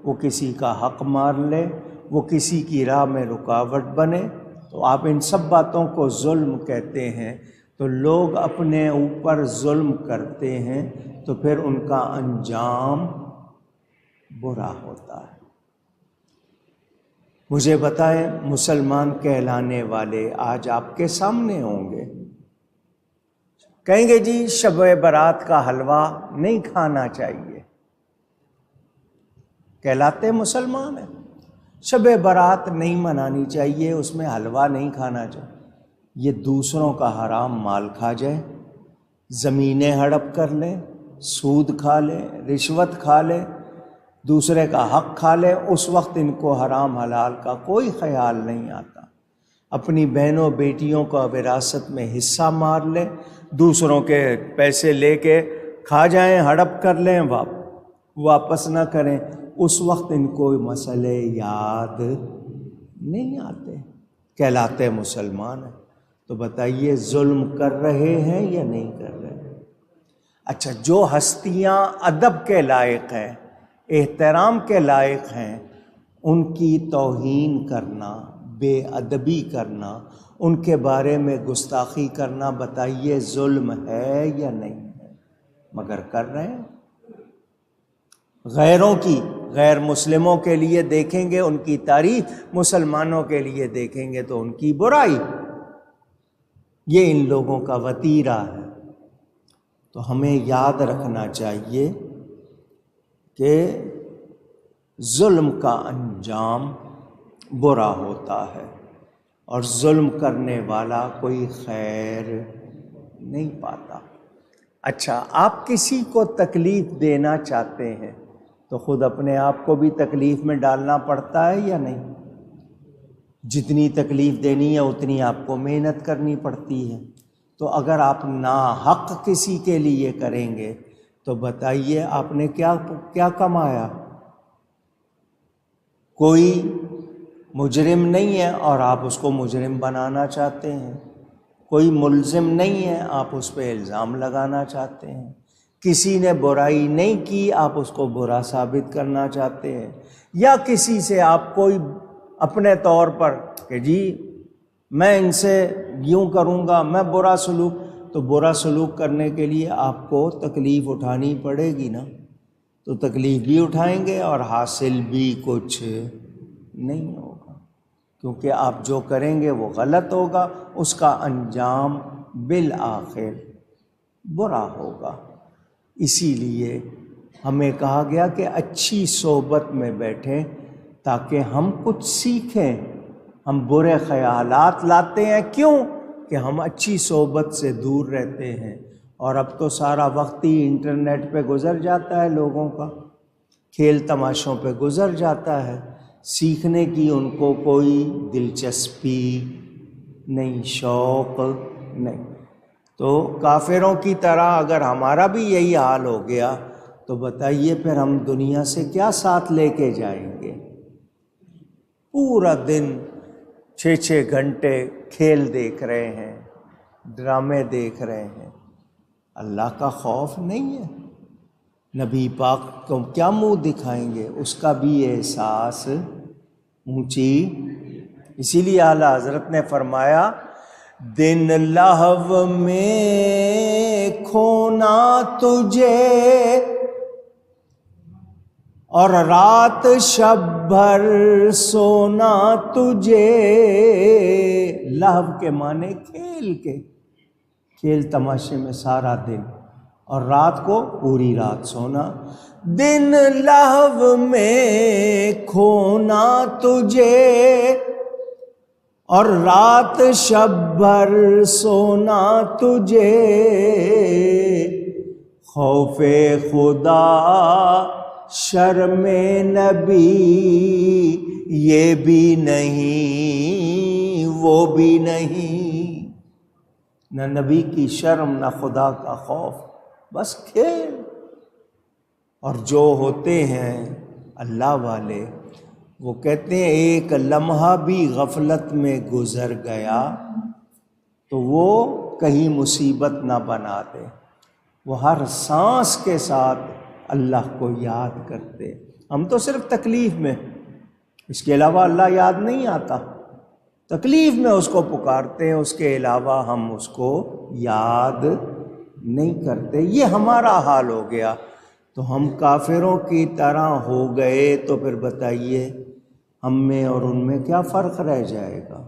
وہ کسی کا حق مار لے، وہ کسی کی راہ میں رکاوٹ بنے، تو آپ ان سب باتوں کو ظلم کہتے ہیں۔ تو لوگ اپنے اوپر ظلم کرتے ہیں تو پھر ان کا انجام برا ہوتا ہے۔ مجھے بتائیں، مسلمان کہلانے والے آج آپ کے سامنے ہوں گے، کہیں گے جی شب برات کا حلوہ نہیں کھانا چاہیے، کہلاتے مسلمان ہیں، شب برات نہیں منانی چاہیے، اس میں حلوہ نہیں کھانا چاہیے۔ یہ دوسروں کا حرام مال کھا جائے، زمینیں ہڑپ کر لیں، سود کھا لیں، رشوت کھا لیں، دوسرے کا حق کھا لیں، اس وقت ان کو حرام حلال کا کوئی خیال نہیں آتا۔ اپنی بہنوں بیٹیوں کا وراثت میں حصہ مار لیں، دوسروں کے پیسے لے کے کھا جائیں، ہڑپ کر لیں، واپس نہ کریں، اس وقت ان کو مسئلے یاد نہیں آتے، کہلاتے مسلمان ہیں۔ تو بتائیے ظلم کر رہے ہیں یا نہیں کر رہے ہیں؟ اچھا، جو ہستیاں ادب کے لائق ہیں، احترام کے لائق ہیں، ان کی توہین کرنا، بے ادبی کرنا، ان کے بارے میں گستاخی کرنا، بتائیے ظلم ہے یا نہیں ہے؟ مگر کر رہے ہیں۔ غیروں کی، غیر مسلموں کے لیے دیکھیں گے ان کی تعریف، مسلمانوں کے لیے دیکھیں گے تو ان کی برائی۔ یہ ان لوگوں کا وتیرہ ہے۔ تو ہمیں یاد رکھنا چاہیے کہ ظلم کا انجام برا ہوتا ہے، اور ظلم کرنے والا کوئی خیر نہیں پاتا۔ اچھا، آپ کسی کو تکلیف دینا چاہتے ہیں تو خود اپنے آپ کو بھی تکلیف میں ڈالنا پڑتا ہے یا نہیں؟ جتنی تکلیف دینی ہے اتنی آپ کو محنت کرنی پڑتی ہے۔ تو اگر آپ ناحق کسی کے لیے کریں گے تو بتائیے آپ نے کیا کمایا؟ کوئی مجرم نہیں ہے اور آپ اس کو مجرم بنانا چاہتے ہیں، کوئی ملزم نہیں ہے آپ اس پہ الزام لگانا چاہتے ہیں، کسی نے برائی نہیں کی آپ اس کو برا ثابت کرنا چاہتے ہیں، یا کسی سے آپ کوئی اپنے طور پر کہ جی میں ان سے یوں کروں گا، میں برا سلوک، تو برا سلوک کرنے کے لیے آپ کو تکلیف اٹھانی پڑے گی نا، تو تکلیف بھی اٹھائیں گے اور حاصل بھی کچھ نہیں ہوگا، کیونکہ آپ جو کریں گے وہ غلط ہوگا، اس کا انجام بالآخر برا ہوگا۔ اسی لیے ہمیں کہا گیا کہ اچھی صحبت میں بیٹھیں تاکہ ہم کچھ سیکھیں۔ ہم برے خیالات لاتے ہیں، کیوں کہ ہم اچھی صحبت سے دور رہتے ہیں، اور اب تو سارا وقت ہی انٹرنیٹ پہ گزر جاتا ہے، لوگوں کا کھیل تماشوں پہ گزر جاتا ہے، سیکھنے کی ان کو کوئی دلچسپی نہیں، شوق نہیں۔ تو کافروں کی طرح اگر ہمارا بھی یہی حال ہو گیا تو بتائیے پھر ہم دنیا سے کیا ساتھ لے کے جائیں گے؟ پورا دن 6 گھنٹے کھیل دیکھ رہے ہیں، ڈرامے دیکھ رہے ہیں، اللہ کا خوف نہیں ہے، نبی پاک کو کیا منہ دکھائیں گے؟ اس کا بھی احساس اونچی۔ اسی لیے اعلیٰ حضرت نے فرمایا دن لہو میں کھونا تجھے اور رات شب بھر سونا تجھے۔ لہو کے معنی کھیل کے، کھیل تماشے میں سارا دن، اور رات کو پوری رات سونا۔ دن لہو میں کھونا تجھے اور رات شب بھر سونا تجھے، خوف خدا شرم نبی یہ بھی نہیں وہ بھی نہیں، نہ نبی کی شرم نہ خدا کا خوف، بس کھیل۔ اور جو ہوتے ہیں اللہ والے وہ کہتے ہیں ایک لمحہ بھی غفلت میں گزر گیا تو وہ کہیں مصیبت نہ بنا دے، وہ ہر سانس کے ساتھ اللہ کو یاد کرتے. ہم تو صرف تکلیف میں، اس کے علاوہ اللہ یاد نہیں آتا. تکلیف میں اس کو پکارتے ہیں، اس کے علاوہ ہم اس کو یاد نہیں کرتے. یہ ہمارا حال ہو گیا. تو ہم کافروں کی طرح ہو گئے تو پھر بتائیے ہم میں اور ان میں کیا فرق رہ جائے گا؟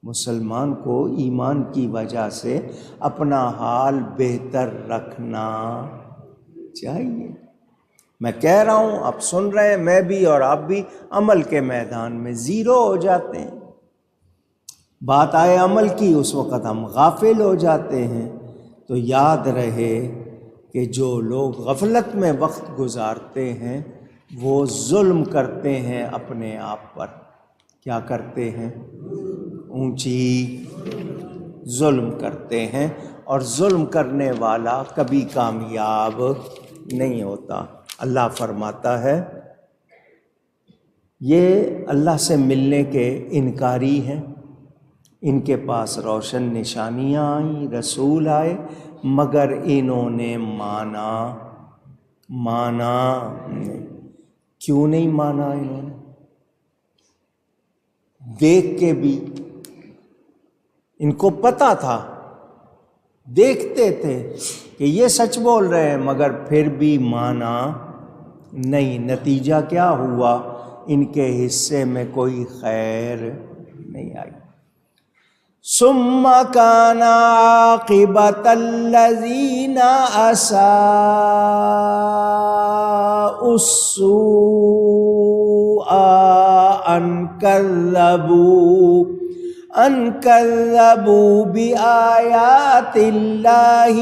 مسلمان کو ایمان کی وجہ سے اپنا حال بہتر رکھنا چاہیے. میں کہہ رہا ہوں، آپ سن رہے ہیں، میں بھی اور آپ بھی عمل کے میدان میں زیرو ہو جاتے ہیں. بات آئے عمل کی، اس وقت ہم غافل ہو جاتے ہیں. تو یاد رہے کہ جو لوگ غفلت میں وقت گزارتے ہیں وہ ظلم کرتے ہیں اپنے آپ پر. کیا کرتے ہیں؟ اونچی ظلم کرتے ہیں، اور ظلم کرنے والا کبھی کامیاب نہیں ہوتا. اللہ فرماتا ہے یہ اللہ سے ملنے کے انکاری ہیں. ان کے پاس روشن نشانیاں آئیں، رسول آئے، مگر انہوں نے مانا نہیں. کیوں نہیں مانا انہوں نے؟ دیکھ کے بھی ان کو پتا تھا، دیکھتے تھے کہ یہ سچ بول رہے ہیں، مگر پھر بھی مانا نہیں. نتیجہ کیا ہوا؟ ان کے حصے میں کوئی خیر نہیں آئی. ثم كان عاقبة الذين أساءوا السوء أن كذبوا بآيات الله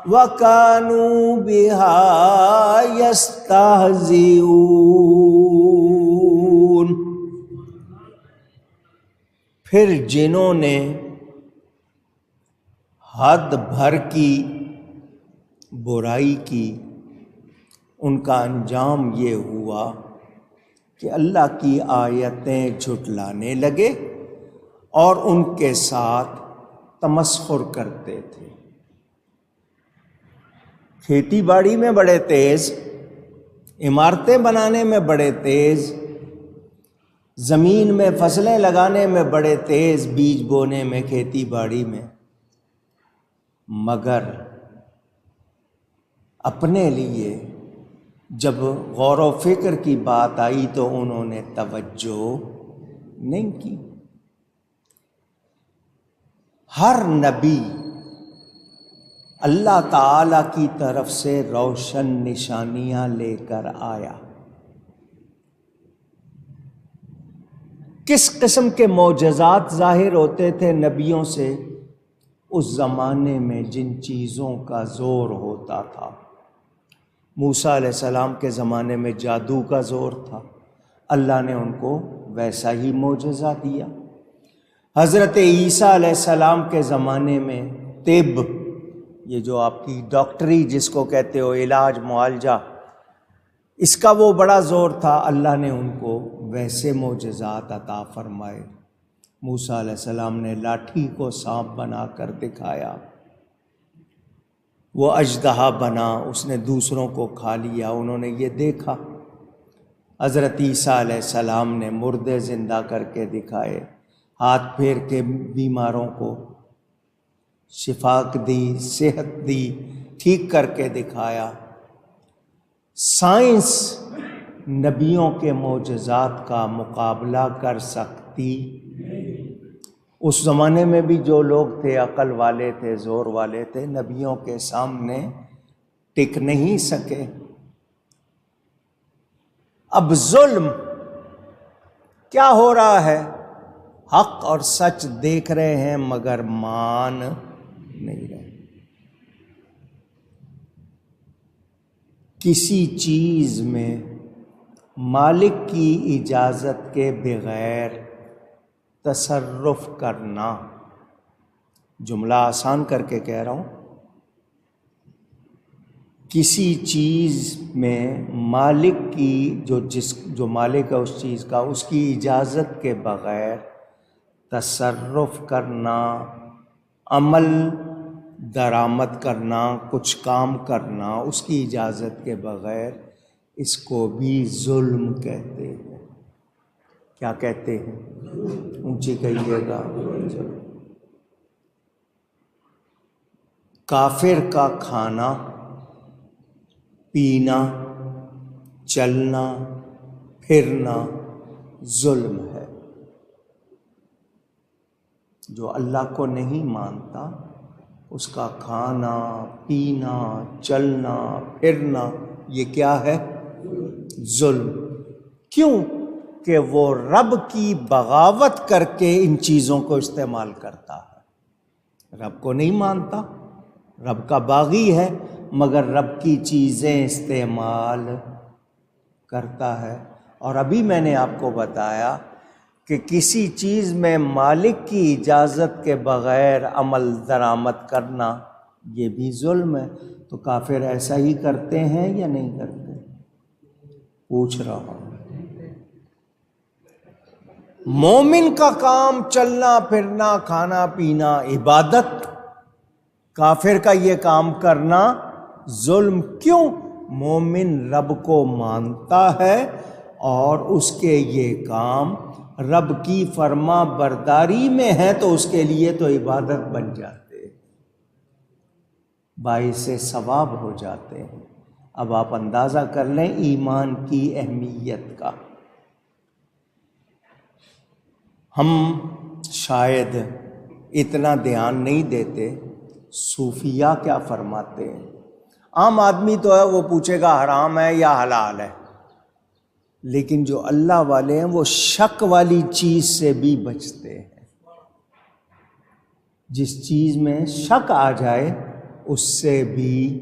وكانوا بها يستهزئون. پھر جنہوں نے حد بھر کی برائی کی، ان کا انجام یہ ہوا کہ اللہ کی آیتیں جھٹلانے لگے اور ان کے ساتھ تمسخر کرتے تھے. کھیتی باڑی میں بڑے تیز، عمارتیں بنانے میں بڑے تیز، زمین میں فصلیں لگانے میں بڑے تیز، بیج بونے میں، کھیتی باڑی میں، مگر اپنے لیے جب غور و فکر کی بات آئی تو انہوں نے توجہ نہیں کی. ہر نبی اللہ تعالی کی طرف سے روشن نشانیاں لے کر آیا. کس قسم کے معجزات ظاہر ہوتے تھے نبیوں سے؟ اس زمانے میں جن چیزوں کا زور ہوتا تھا. موسیٰ علیہ السلام کے زمانے میں جادو کا زور تھا، اللہ نے ان کو ویسا ہی معجزہ دیا. حضرت عیسیٰ علیہ السلام کے زمانے میں طب، یہ جو آپ کی ڈاکٹری جس کو کہتے ہو، علاج معالجہ، اس کا وہ بڑا زور تھا، اللہ نے ان کو ویسے معجزات عطا فرمائے. موسیٰ علیہ السلام نے لاٹھی کو سانپ بنا کر دکھایا، وہ اژدہا بنا، اس نے دوسروں کو کھا لیا، انہوں نے یہ دیکھا. حضرت عیسیٰ علیہ السلام نے مردے زندہ کر کے دکھائے، ہاتھ پھیر کے بیماروں کو شفا دی، صحت دی، ٹھیک کر کے دکھایا. سائنس نبیوں کے معجزات کا مقابلہ کر سکتی؟ اس زمانے میں بھی جو لوگ تھے عقل والے تھے، زور والے تھے، نبیوں کے سامنے ٹک نہیں سکے. اب ظلم کیا ہو رہا ہے؟ حق اور سچ دیکھ رہے ہیں مگر مان نہیں رہے. کسی چیز میں مالک کی اجازت کے بغیر تصرف کرنا، جملہ آسان کر کے کہہ رہا ہوں، کسی چیز میں مالک کی جو مالک ہے اس چیز کا، اس کی اجازت کے بغیر تصرف کرنا، عمل درآمد کرنا، کچھ کام کرنا اس کی اجازت کے بغیر، اس کو بھی ظلم کہتے ہیں۔ کیا کہتے ہیں؟ اونچی کہیے گا۔ کافر کا کھانا، پینا، چلنا، پھرنا ظلم ہے۔ جو اللہ کو نہیں مانتا اس کا کھانا، پینا، چلنا، پھرنا یہ کیا ہے؟ ظلم۔ کیوں؟ کہ وہ رب کی بغاوت کر کے ان چیزوں کو استعمال کرتا ہے۔ رب کو نہیں مانتا، رب کا باغی ہے، مگر رب کی چیزیں استعمال کرتا ہے۔ اور ابھی میں نے آپ کو بتایا کہ کسی چیز میں مالک کی اجازت کے بغیر عمل درآمد کرنا یہ بھی ظلم ہے۔ تو کافر ایسا ہی کرتے ہیں یا نہیں کرتے؟ پوچھ رہا ہوں۔ مومن کا کام چلنا پھرنا، کھانا پینا عبادت، کافر کا یہ کام کرنا ظلم۔ کیوں؟ مومن رب کو مانتا ہے اور اس کے یہ کام رب کی فرما برداری میں ہے تو اس کے لیے تو عبادت بن جاتے ہیں، باعث ثواب ہو جاتے ہیں۔ اب آپ اندازہ کر لیں ایمان کی اہمیت کا۔ ہم شاید اتنا دھیان نہیں دیتے، صوفیہ کیا فرماتے ہیں۔ عام آدمی تو ہے وہ پوچھے گا حرام ہے یا حلال ہے، لیکن جو اللہ والے ہیں وہ شک والی چیز سے بھی بچتے ہیں۔ جس چیز میں شک آ جائے اس سے بھی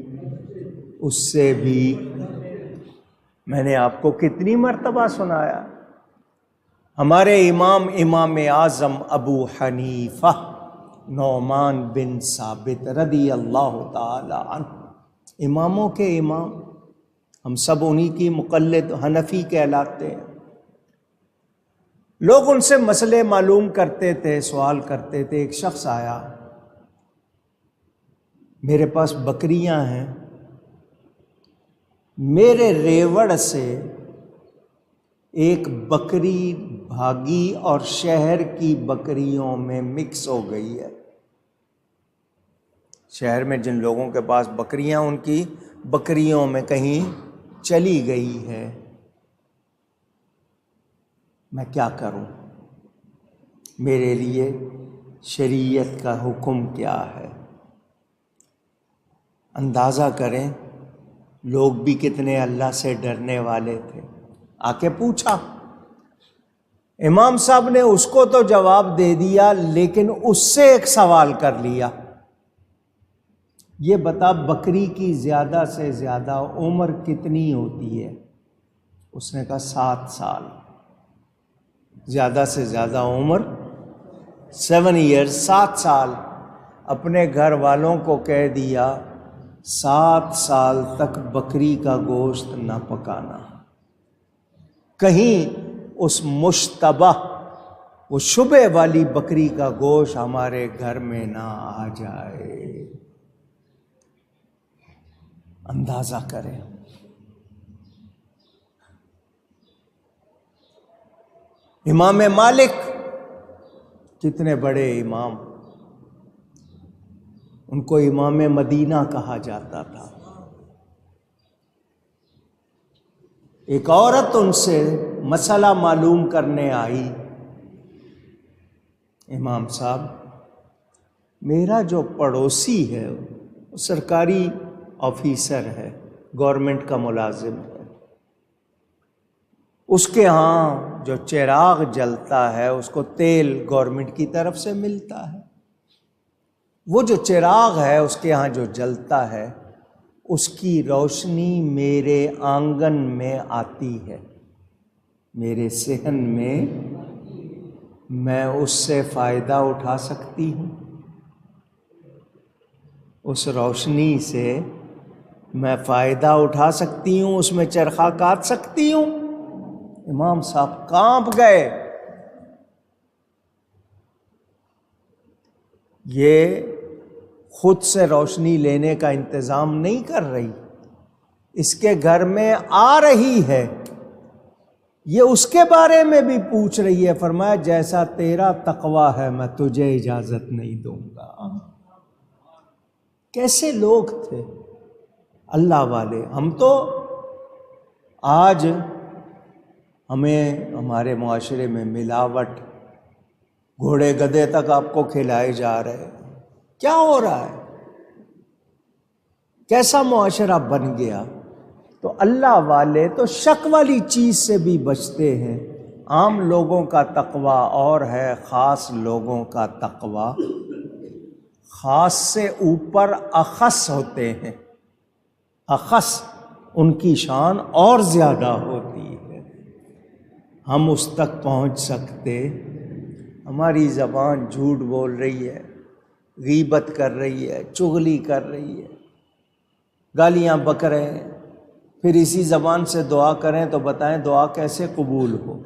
میں نے آپ کو کتنی مرتبہ سنایا، ہمارے امام اعظم ابو حنیفہ نعمان بن ثابت رضی اللہ تعالی عنہ، اماموں کے امام، ہم سب انہی کی مقلد حنفی کہلاتے ہیں۔ لوگ ان سے مسئلے معلوم کرتے تھے، سوال کرتے تھے۔ ایک شخص آیا، میرے پاس بکریاں ہیں، میرے ریوڑ سے ایک بکری بھاگی اور شہر کی بکریوں میں مکس ہو گئی ہے۔ شہر میں جن لوگوں کے پاس بکریاں ان کی بکریوں میں کہیں چلی گئی ہے، میں کیا کروں؟ میرے لیے شریعت کا حکم کیا ہے؟ اندازہ کریں لوگ بھی کتنے اللہ سے ڈرنے والے تھے۔ آ کے پوچھا، امام صاحب نے اس کو تو جواب دے دیا، لیکن اس سے ایک سوال کر لیا، یہ بتا بکری کی زیادہ سے زیادہ عمر کتنی ہوتی ہے؟ اس نے کہا 7 سال۔ زیادہ سے زیادہ عمر 7 ایئرز، 7 سال۔ اپنے گھر والوں کو کہہ دیا 7 سال تک بکری کا گوشت نہ پکانا، کہیں اس مشتبہ وہ شبہ والی بکری کا گوشت ہمارے گھر میں نہ آ جائے۔ اندازہ کریں۔ امام مالک کتنے بڑے امام، ان کو امام مدینہ کہا جاتا تھا۔ ایک عورت ان سے مسئلہ معلوم کرنے آئی، امام صاحب میرا جو پڑوسی ہے وہ سرکاری آفیسر ہے، گورنمنٹ کا ملازم ہے، اس کے ہاں جو چراغ جلتا ہے اس کو تیل گورنمنٹ کی طرف سے ملتا ہے، وہ جو چراغ ہے اس کے ہاں جو جلتا ہے اس کی روشنی میرے آنگن میں آتی ہے، میرے صحن میں اس سے فائدہ اٹھا سکتی ہوں، اس روشنی سے میں فائدہ اٹھا سکتی ہوں، اس میں چرخہ کاٹ سکتی ہوں۔ امام صاحب کانپ گئے۔ یہ خود سے روشنی لینے کا انتظام نہیں کر رہی، اس کے گھر میں آ رہی ہے، یہ اس کے بارے میں بھی پوچھ رہی ہے۔ فرمایا جیسا تیرا تقویٰ ہے میں تجھے اجازت نہیں دوں گا۔ کیسے لوگ تھے اللہ والے! ہم تو آج ہمیں ہمارے معاشرے میں ملاوٹ، گھوڑے گدھے تک آپ کو کھلائے جا رہے ہیں۔ کیا ہو رہا ہے؟ کیسا معاشرہ بن گیا؟ تو اللہ والے تو شک والی چیز سے بھی بچتے ہیں۔ عام لوگوں کا تقویٰ اور ہے، خاص لوگوں کا تقویٰ خاص سے اوپر اخص ہوتے ہیں، اخص ان کی شان اور زیادہ ہوتی ہے۔ ہم اس تک پہنچ سکتے، ہماری زبان جھوٹ بول رہی ہے، غیبت کر رہی ہے، چغلی کر رہی ہے، گالیاں بک رہے ہیں، پھر اسی زبان سے دعا کریں تو بتائیں دعا کیسے قبول ہو؟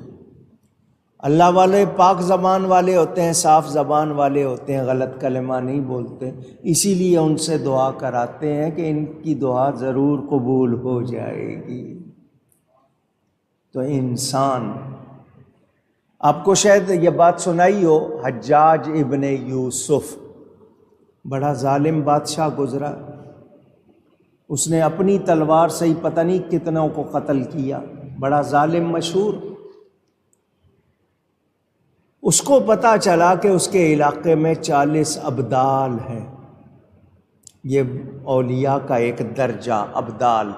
اللہ والے پاک زبان والے ہوتے ہیں، صاف زبان والے ہوتے ہیں، غلط کلمہ نہیں بولتے، اسی لیے ان سے دعا کراتے ہیں کہ ان کی دعا ضرور قبول ہو جائے گی۔ تو انسان، آپ کو شاید یہ بات سنائی ہو، حجاج ابن یوسف بڑا ظالم بادشاہ گزرا، اس نے اپنی تلوار سے ہی پتہ نہیں کتنوں کو قتل کیا، بڑا ظالم مشہور۔ اس کو پتہ چلا کہ اس کے علاقے میں 40 ابدال ہیں، یہ اولیاء کا ایک درجہ، ابدال،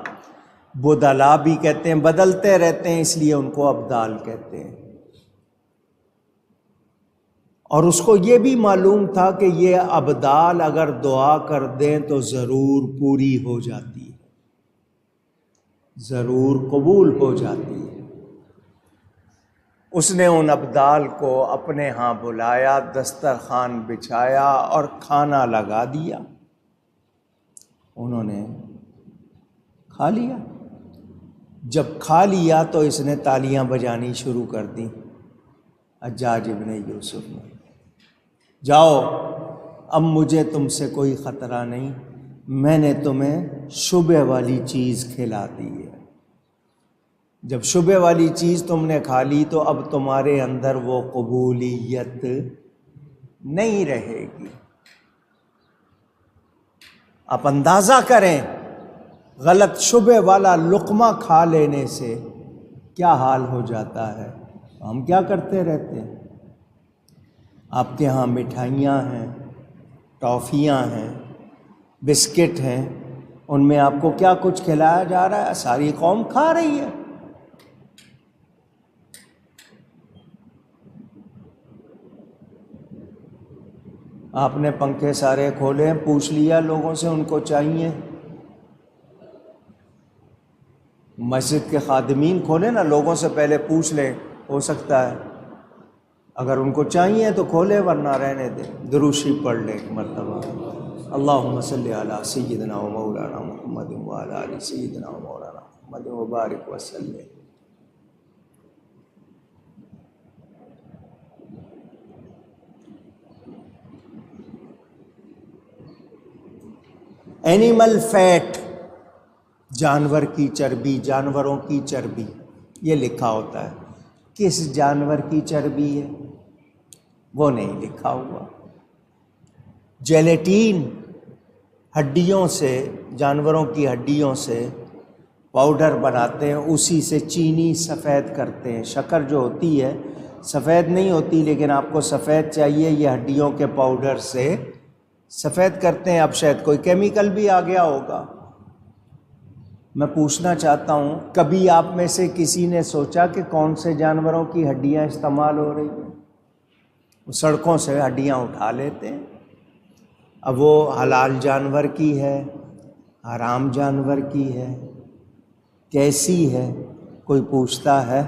بدلا بھی کہتے ہیں، بدلتے رہتے ہیں اس لیے ان کو ابدال کہتے ہیں۔ اور اس کو یہ بھی معلوم تھا کہ یہ ابدال اگر دعا کر دیں تو ضرور پوری ہو جاتی ہے، ضرور قبول ہو جاتی ہے۔ اس نے ان ابدال کو اپنے ہاں بلایا، دسترخوان بچھایا اور کھانا لگا دیا، انہوں نے کھا لیا۔ جب کھا لیا تو اس نے تالیاں بجانی شروع کر دیں، حجاج ابن یوسف نے، جاؤ اب مجھے تم سے کوئی خطرہ نہیں، میں نے تمہیں شبہ والی چیز کھلا دی ہے، جب شبہ والی چیز تم نے کھا لی تو اب تمہارے اندر وہ قبولیت نہیں رہے گی۔ آپ اندازہ کریں غلط شبہ والا لقمہ کھا لینے سے کیا حال ہو جاتا ہے۔ ہم کیا کرتے رہتے ہیں؟ آپ کے ہاں مٹھائیاں ہیں، ٹافیاں ہیں، بسکٹ ہیں، ان میں آپ کو کیا کچھ کھلایا جا رہا ہے؟ ساری قوم کھا رہی ہے۔ آپ نے پنکھے سارے کھولے، پوچھ لیا لوگوں سے ان کو چاہیے؟ مسجد کے خادمین کھولے نا، لوگوں سے پہلے پوچھ لیں، ہو سکتا ہے اگر ان کو چاہیے تو کھولے، ورنہ رہنے دیں۔ درود شریف پڑھ لیں ایک مرتبہ، اللہم صلی علی سیدنا و مولانا محمد وعلی آل سیدنا و مولانا محمد وبارک وسلم۔ اینیمل فیٹ، جانور کی چربی، جانوروں کی چربی، یہ لکھا ہوتا ہے، کس جانور کی چربی ہے وہ نہیں لکھا ہوا۔ جیلیٹین، ہڈیوں سے، جانوروں کی ہڈیوں سے پاؤڈر بناتے ہیں، اسی سے چینی سفید کرتے ہیں۔ شکر جو ہوتی ہے سفید نہیں ہوتی، لیکن آپ کو سفید چاہیے، یہ ہڈیوں کے پاؤڈر سے سفید کرتے ہیں۔ اب شاید کوئی کیمیکل بھی آ گیا ہوگا۔ میں پوچھنا چاہتا ہوں، کبھی آپ میں سے کسی نے سوچا کہ کون سے جانوروں کی ہڈیاں استعمال ہو رہی ہیں؟ وہ سڑکوں سے ہڈیاں اٹھا لیتے ہیں۔ اب وہ حلال جانور کی ہے، حرام جانور کی ہے، کیسی ہے، کوئی پوچھتا ہے؟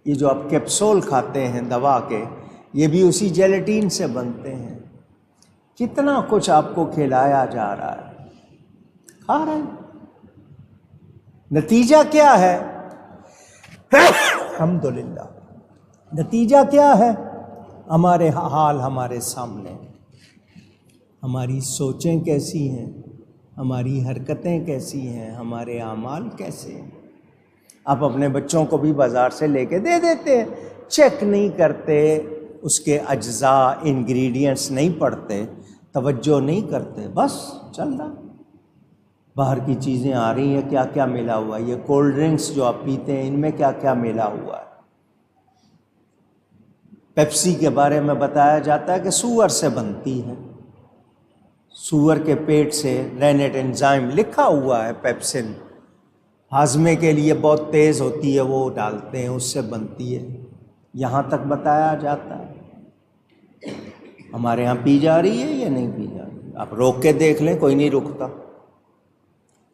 یہ جو آپ کیپسول کھاتے ہیں دوا کے، یہ بھی اسی جیلیٹین سے بنتے ہیں۔ کتنا کچھ آپ کو کھلایا جا رہا ہے، کھا رہے ہیں۔ نتیجہ کیا ہے؟ الحمدللہ، نتیجہ کیا ہے؟ ہمارے حال ہمارے سامنے۔ ہماری سوچیں کیسی ہیں، ہماری حرکتیں کیسی ہیں، ہمارے اعمال کیسے ہیں۔ آپ اپنے بچوں کو بھی بازار سے لے کے دے دیتے ہیں، چیک نہیں کرتے، اس کے اجزاء انگریڈینٹس نہیں پڑھتے، توجہ نہیں کرتے، بس چل رہا۔ باہر کی چیزیں آ رہی ہیں، کیا کیا ملا ہوا ہے، یہ کولڈ ڈرنکس جو آپ پیتے ہیں ان میں کیا کیا ملا ہوا ہے۔ پیپسی کے بارے میں بتایا جاتا ہے کہ سور سے بنتی ہے، سور کے پیٹ سے رینٹ انزائم لکھا ہوا ہے، پیپسن ہاضمے کے لیے بہت تیز ہوتی ہے، وہ ڈالتے ہیں، اس سے بنتی ہے، یہاں تک بتایا جاتا ہے۔ ہمارے ہاں پی جا رہی ہے یا نہیں پی جا رہی؟ آپ روک کے دیکھ لیں، کوئی نہیں رکتا،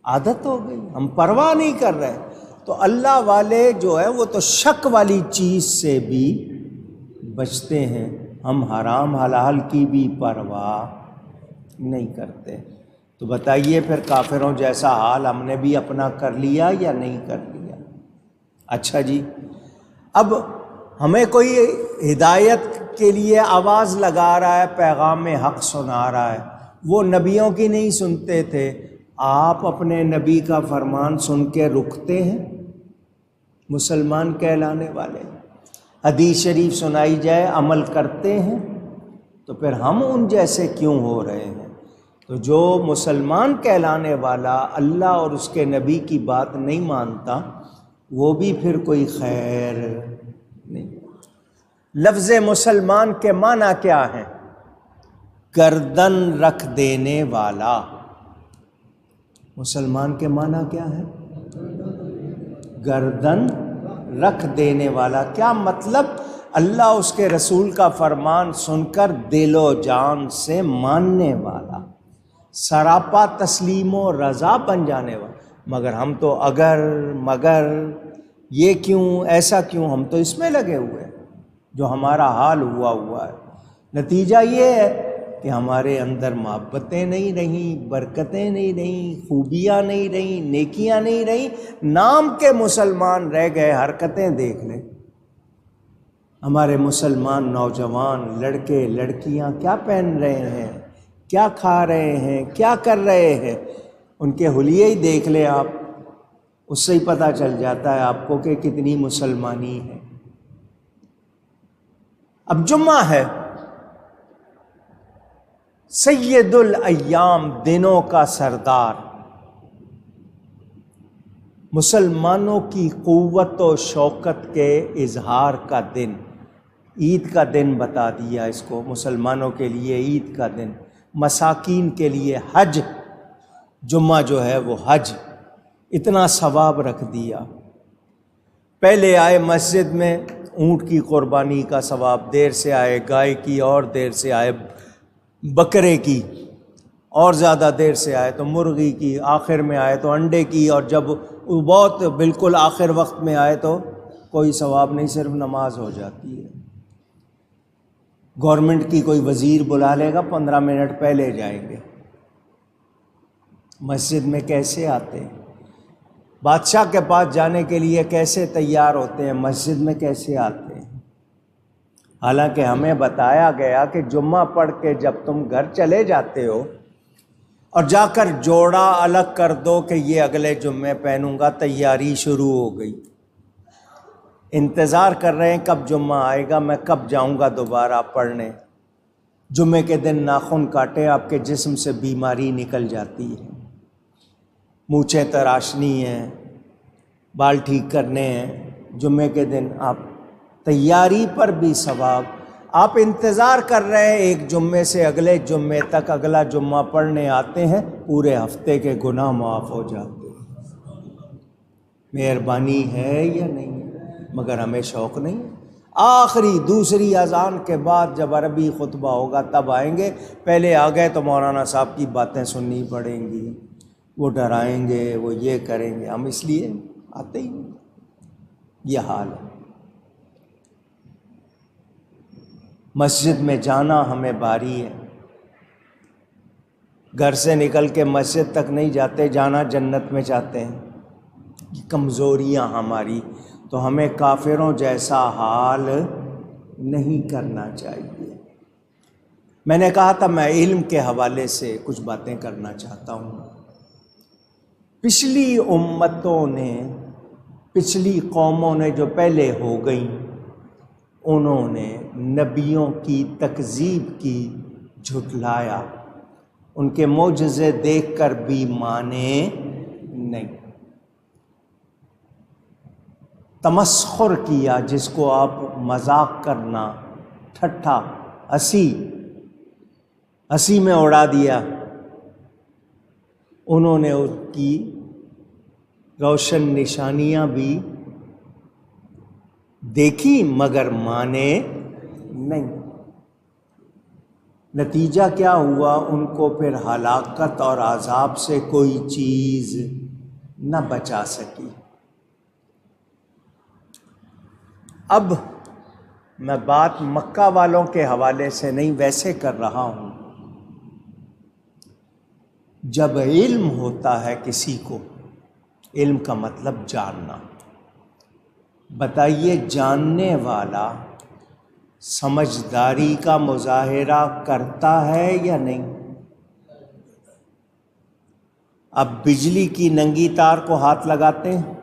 عادت ہو گئی، ہم پرواہ نہیں کر رہے۔ تو اللہ والے جو ہے وہ تو شک والی چیز سے بھی بچتے ہیں، ہم حرام حلال کی بھی پرواہ نہیں کرتے۔ تو بتائیے پھر کافروں جیسا حال ہم نے بھی اپنا کر لیا یا نہیں کر لیا؟ اچھا جی، اب ہمیں کوئی ہدایت کے لیے آواز لگا رہا ہے، پیغام حق سنا رہا ہے، وہ نبیوں کی نہیں سنتے تھے، آپ اپنے نبی کا فرمان سن کے رکتے ہیں؟ مسلمان کہلانے والے حدیث شریف سنائی جائے عمل کرتے ہیں؟ تو پھر ہم ان جیسے کیوں ہو رہے ہیں؟ تو جو مسلمان کہلانے والا اللہ اور اس کے نبی کی بات نہیں مانتا، وہ بھی پھر کوئی خیر نہیں۔ لفظ مسلمان کے معنی کیا ہے؟ گردن رکھ دینے والا۔ مسلمان کے معنی کیا ہے؟ گردن رکھ دینے والا۔ کیا مطلب؟ اللہ اس کے رسول کا فرمان سن کر دل و جان سے ماننے والا، سراپا تسلیم و رضا بن جانے والا۔ مگر ہم تو اگر مگر یہ کیوں، ایسا کیوں، ہم تو اس میں لگے ہوئے ہیں، جو ہمارا حال ہوا ہے۔ نتیجہ یہ ہے کہ ہمارے اندر محبتیں نہیں رہیں، برکتیں نہیں رہیں، خوبیاں نہیں رہیں، نیکیاں نہیں رہیں، نام کے مسلمان رہ گئے۔ حرکتیں دیکھ لیں، ہمارے مسلمان نوجوان لڑکے لڑکیاں کیا پہن رہے ہیں، کیا کھا رہے ہیں، کیا کر رہے ہیں، ان کے حلیے ہی دیکھ لیں آپ، اس سے ہی پتہ چل جاتا ہے آپ کو کہ کتنی مسلمانی ہے۔ اب جمعہ ہے، سید الایام، دنوں کا سردار، مسلمانوں کی قوت و شوکت کے اظہار کا دن، عید کا دن بتا دیا اس کو، مسلمانوں کے لیے عید کا دن، مساکین کے لیے حج، جمعہ جو ہے وہ حج، اتنا ثواب رکھ دیا۔ پہلے آئے مسجد میں اونٹ کی قربانی کا ثواب، دیر سے آئے گائے کی، اور دیر سے آئے بکرے کی، اور زیادہ دیر سے آئے تو مرغی کی، آخر میں آئے تو انڈے کی، اور جب بہت بالکل آخر وقت میں آئے تو کوئی ثواب نہیں، صرف نماز ہو جاتی ہے۔ گورنمنٹ کی کوئی وزیر بلا لے گا، 15 منٹ پہلے جائیں گے۔ مسجد میں کیسے آتے ہیں؟ بادشاہ کے پاس جانے کے لیے کیسے تیار ہوتے ہیں، مسجد میں کیسے آتے ہیں؟ حالانکہ ہمیں بتایا گیا کہ جمعہ پڑھ کے جب تم گھر چلے جاتے ہو اور جا کر جوڑا الگ کر دو کہ یہ اگلے جمعے پہنوں گا، تیاری شروع ہو گئی، انتظار کر رہے ہیں کب جمعہ آئے گا، میں کب جاؤں گا دوبارہ پڑھنے۔ جمعے کے دن ناخن کاٹے، آپ کے جسم سے بیماری نکل جاتی ہے، مونچھیں تراشنی ہیں، بال ٹھیک کرنے ہیں، جمعے کے دن آپ تیاری پر بھی ثواب۔ آپ انتظار کر رہے ہیں ایک جمعے سے اگلے جمعے تک، اگلا جمعہ پڑھنے آتے ہیں، پورے ہفتے کے گناہ معاف ہو جاتے ہیں۔ مہربانی ہے یا نہیں ہے؟ مگر ہمیں شوق نہیں۔ آخری دوسری اذان کے بعد جب عربی خطبہ ہوگا تب آئیں گے، پہلے آ گئے تو مولانا صاحب کی باتیں سننی پڑیں گی، وہ ڈرائیں گے، وہ یہ کریں گے، ہم اس لیے آتے ہی نہیں۔ یہ حال ہے۔ مسجد میں جانا ہمیں باری ہے، گھر سے نکل کے مسجد تک نہیں جاتے، جانا جنت میں چاہتے ہیں۔ یہ کمزوریاں ہماری، تو ہمیں کافروں جیسا حال نہیں کرنا چاہیے۔ میں نے کہا تھا میں علم کے حوالے سے کچھ باتیں کرنا چاہتا ہوں۔ پچھلی امتوں نے، پچھلی قوموں نے جو پہلے ہو گئیں، انہوں نے نبیوں کی تکذیب کی، جھٹلایا، ان کے معجزے دیکھ کر بھی مانے نہیں، تمسخر کیا، جس کو آپ مذاق کرنا، ٹھٹھا، ہنسی میں اڑا دیا۔ انہوں نے ان کی روشن نشانیاں بھی دیکھی مگر مانے نہیں۔ نتیجہ کیا ہوا؟ ان کو پھر ہلاکت اور عذاب سے کوئی چیز نہ بچا سکی۔ اب میں بات مکہ والوں کے حوالے سے نہیں، ویسے کر رہا ہوں۔ جب علم ہوتا ہے کسی کو، علم کا مطلب جاننا، بتائیے جاننے والا سمجھداری کا مظاہرہ کرتا ہے یا نہیں؟ اب بجلی کی ننگی تار کو ہاتھ لگاتے ہیں؟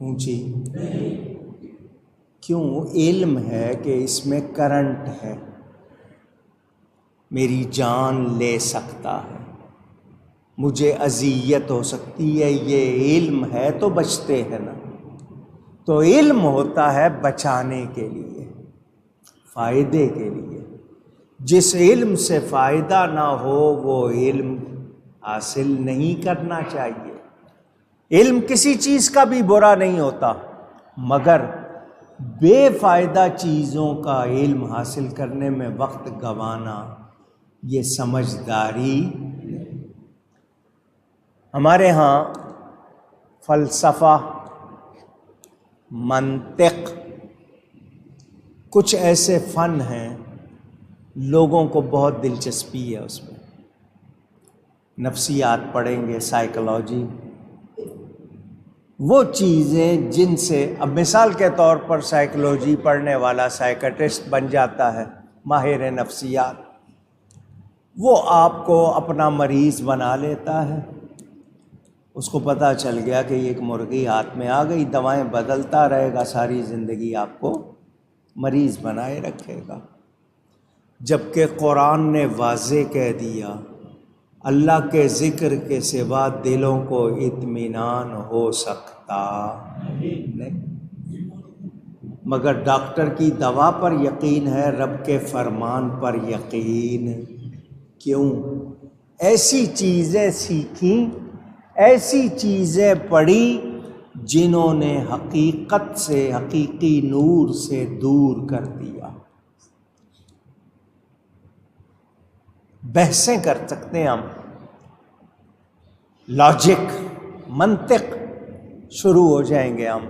اونچی، کیوں؟ علم ہے کہ اس میں کرنٹ ہے، میری جان لے سکتا ہے، مجھے اذیت ہو سکتی ہے، یہ علم ہے تو بچتے ہیں نا۔ تو علم ہوتا ہے بچانے کے لیے، فائدے کے لیے۔ جس علم سے فائدہ نہ ہو وہ علم حاصل نہیں کرنا چاہیے۔ علم کسی چیز کا بھی برا نہیں ہوتا، مگر بے فائدہ چیزوں کا علم حاصل کرنے میں وقت گنوانا یہ سمجھداری۔ ہمارے ہاں فلسفہ، منطق، کچھ ایسے فن ہیں لوگوں کو بہت دلچسپی ہے اس میں، نفسیات پڑھیں گے، سائیکالوجی، وہ چیزیں جن سے، اب مثال کے طور پر سائیکالوجی پڑھنے والا سائیکٹرسٹ بن جاتا ہے، ماہر نفسیات، وہ آپ کو اپنا مریض بنا لیتا ہے۔ اس کو پتہ چل گیا کہ ایک مرغی ہاتھ میں آ گئی، دوائیں بدلتا رہے گا، ساری زندگی آپ کو مریض بنائے رکھے گا۔ جبکہ قرآن نے واضح کہہ دیا، اللہ کے ذکر کے سوا دلوں کو اطمینان ہو سکتا نہیں، مگر ڈاکٹر کی دوا پر یقین ہے، رب کے فرمان پر یقین کیوں؟ ایسی چیزیں سیکھیں، ایسی چیزیں پڑھی جنہوں نے حقیقت سے، حقیقی نور سے دور کر دیا۔ بحثیں کر سکتے ہیں ہم، لاجک، منطق شروع ہو جائیں گے ہم،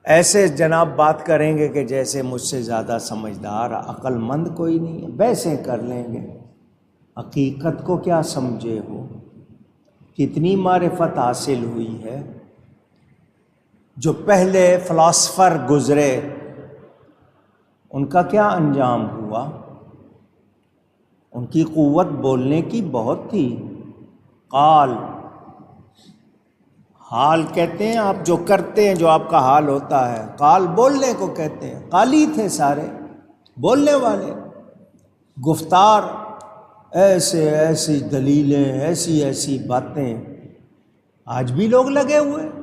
ایسے جناب بات کریں گے کہ جیسے مجھ سے زیادہ سمجھدار، عقل مند کوئی نہیں ہے، بحثیں کر لیں گے۔ حقیقت کو کیا سمجھے ہو؟ کتنی معرفت حاصل ہوئی ہے؟ جو پہلے فلاسفر گزرے ان کا کیا انجام ہوا؟ ان کی قوت بولنے کی بہت تھی۔ قال، حال کہتے ہیں آپ جو کرتے ہیں، جو آپ کا حال ہوتا ہے، قال بولنے کو کہتے ہیں۔ قالی تھے سارے، بولنے والے، گفتار، ایسے ایسی دلیلیں، ایسی ایسی باتیں۔ آج بھی لوگ لگے ہوئے ہیں،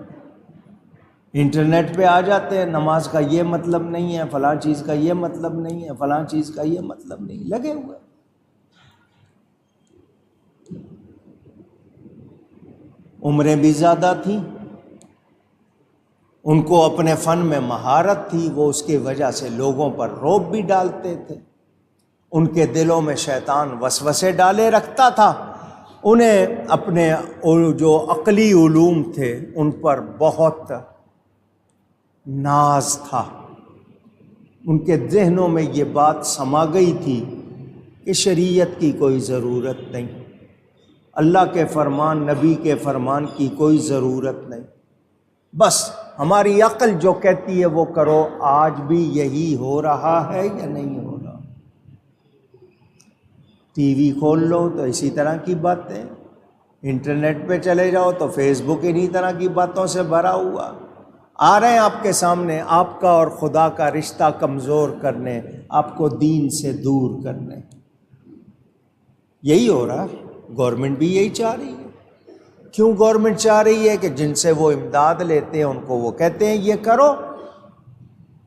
انٹرنیٹ پہ آ جاتے ہیں، نماز کا یہ مطلب نہیں ہے، فلاں چیز کا یہ مطلب نہیں ہے، فلاں چیز کا یہ مطلب نہیں، لگے ہوئے۔ عمریں بھی زیادہ تھیں، ان کو اپنے فن میں مہارت تھی، وہ اس کی وجہ سے لوگوں پر رعب بھی ڈالتے تھے۔ ان کے دلوں میں شیطان وسوسے ڈالے رکھتا تھا، انہیں اپنے جو عقلی علوم تھے ان پر بہت ناز تھا۔ ان کے ذہنوں میں یہ بات سما گئی تھی کہ شریعت کی کوئی ضرورت نہیں، اللہ کے فرمان، نبی کے فرمان کی کوئی ضرورت نہیں، بس ہماری عقل جو کہتی ہے وہ کرو، آج بھی یہی ہو رہا ہے یا نہیں ہو رہا؟ ٹی وی کھول لو تو اسی طرح کی باتیں، انٹرنیٹ پہ چلے جاؤ تو فیس بک انہی طرح کی باتوں سے بھرا ہوا، آ رہے ہیں آپ کے سامنے آپ کا اور خدا کا رشتہ کمزور کرنے، آپ کو دین سے دور کرنے۔ یہی ہو رہا، گورنمنٹ بھی یہی چاہ رہی ہے۔ کیوں گورنمنٹ چاہ رہی ہے؟ کہ جن سے وہ امداد لیتے ہیں ان کو وہ کہتے ہیں یہ کرو،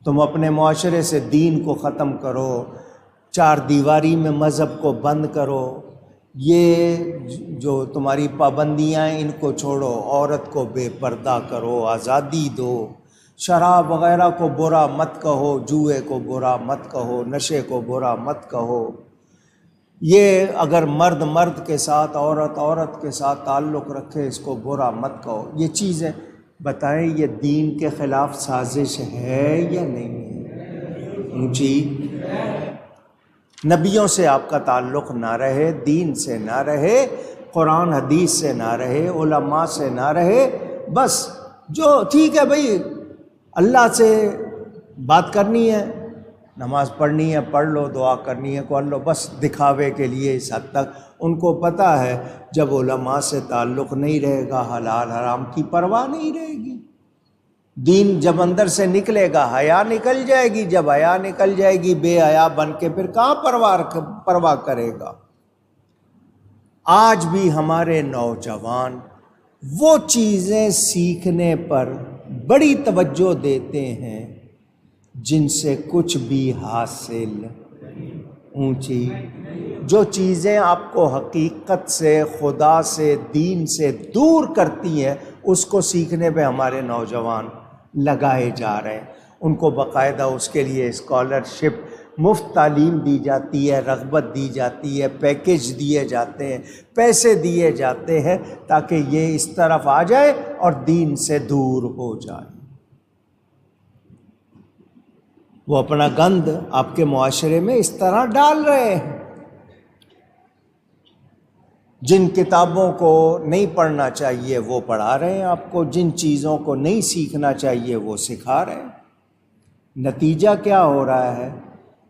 تم اپنے معاشرے سے دین کو ختم کرو، چار دیواری میں مذہب کو بند کرو، یہ جو تمہاری پابندیاں ہیں ان کو چھوڑو، عورت کو بے پردہ کرو، آزادی دو، شراب وغیرہ کو برا مت کہو، جوئے کو برا مت کہو، نشے کو برا مت کہو، یہ اگر مرد مرد کے ساتھ، عورت عورت کے ساتھ تعلق رکھے اس کو برا مت کہو۔ یہ چیزیں بتائیں یہ دین کے خلاف سازش ہے یا نہیں ہے؟ جی، نبیوں سے آپ کا تعلق نہ رہے، دین سے نہ رہے، قرآن حدیث سے نہ رہے، علماء سے نہ رہے، بس جو ٹھیک ہے بھئی اللہ سے بات کرنی ہے، نماز پڑھنی ہے پڑھ لو، دعا کرنی ہے کر لو، بس دکھاوے کے لیے اس حد تک۔ ان کو پتہ ہے جب علماء سے تعلق نہیں رہے گا حلال حرام کی پرواہ نہیں رہے گی، دین جب اندر سے نکلے گا حیا نکل جائے گی، جب حیا نکل جائے گی بے حیا بن کے پھر کہاں پرواہ کرے گا۔ آج بھی ہمارے نوجوان وہ چیزیں سیکھنے پر بڑی توجہ دیتے ہیں جن سے کچھ بھی حاصل اونچی، جو چیزیں آپ کو حقیقت سے، خدا سے، دین سے دور کرتی ہیں اس کو سیکھنے پہ ہمارے نوجوان لگائے جا رہے ہیں۔ ان کو باقاعدہ اس کے لیے اسکالرشپ، مفت تعلیم دی جاتی ہے، رغبت دی جاتی ہے، پیکیج دیے جاتے ہیں، پیسے دیے جاتے ہیں تاکہ یہ اس طرف آ جائے اور دین سے دور ہو جائے۔ وہ اپنا گند آپ کے معاشرے میں اس طرح ڈال رہے ہیں۔ جن کتابوں کو نہیں پڑھنا چاہیے وہ پڑھا رہے ہیں آپ کو، جن چیزوں کو نہیں سیکھنا چاہیے وہ سکھا رہے ہیں۔ نتیجہ کیا ہو رہا ہے؟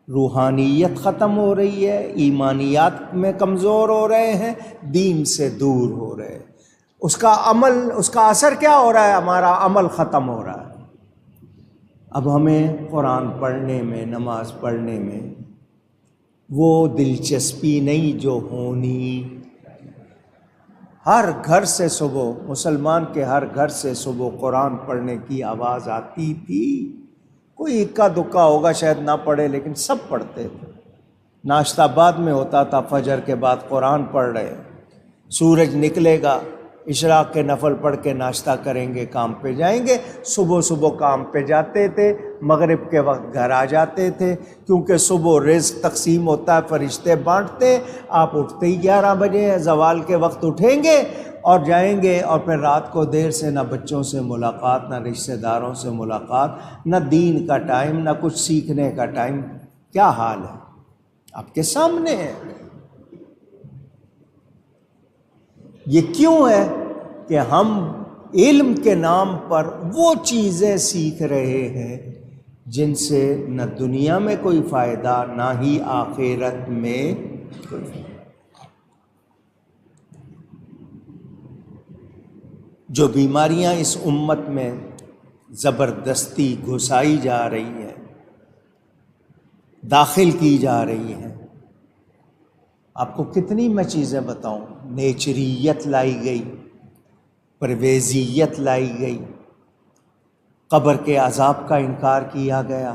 روحانیت ختم ہو رہی ہے، ایمانیات میں کمزور ہو رہے ہیں، دین سے دور ہو رہے ہیں۔ اس کا عمل، اس کا اثر کیا ہو رہا ہے؟ ہمارا عمل ختم ہو رہا ہے۔ اب ہمیں قرآن پڑھنے میں، نماز پڑھنے میں وہ دلچسپی نہیں جو ہونی۔ ہر گھر سے صبح، مسلمان کے ہر گھر سے صبح قرآن پڑھنے کی آواز آتی تھی۔ کوئی اکا دکا ہوگا شاید نہ پڑھے لیکن سب پڑھتے تھے۔ ناشتہ بعد میں ہوتا تھا، فجر کے بعد قرآن پڑھ رہے، سورج نکلے گا، اشراق کے نفل پڑھ کے ناشتہ کریں گے، کام پہ جائیں گے، صبح صبح کام پہ جاتے تھے، مغرب کے وقت گھر آ جاتے تھے، کیونکہ صبح رزق تقسیم ہوتا ہے، فرشتے بانٹتے، آپ اٹھتے ہی 11 بجے ہیں، زوال کے وقت اٹھیں گے اور جائیں گے، اور پھر رات کو دیر سے نہ بچوں سے ملاقات، نہ رشتہ داروں سے ملاقات، نہ دین کا ٹائم، نہ کچھ سیکھنے کا ٹائم۔ کیا حال ہے آپ کے سامنے ہے۔ یہ کیوں ہے کہ ہم علم کے نام پر وہ چیزیں سیکھ رہے ہیں جن سے نہ دنیا میں کوئی فائدہ، نہ ہی آخرت میں کوئی فائدہ۔ جو بیماریاں اس امت میں زبردستی گھسائی جا رہی ہیں، داخل کی جا رہی ہیں، آپ کو کتنی میں چیزیں بتاؤں۔ نیچریت لائی گئی، پرویزیت لائی گئی، قبر کے عذاب کا انکار کیا گیا،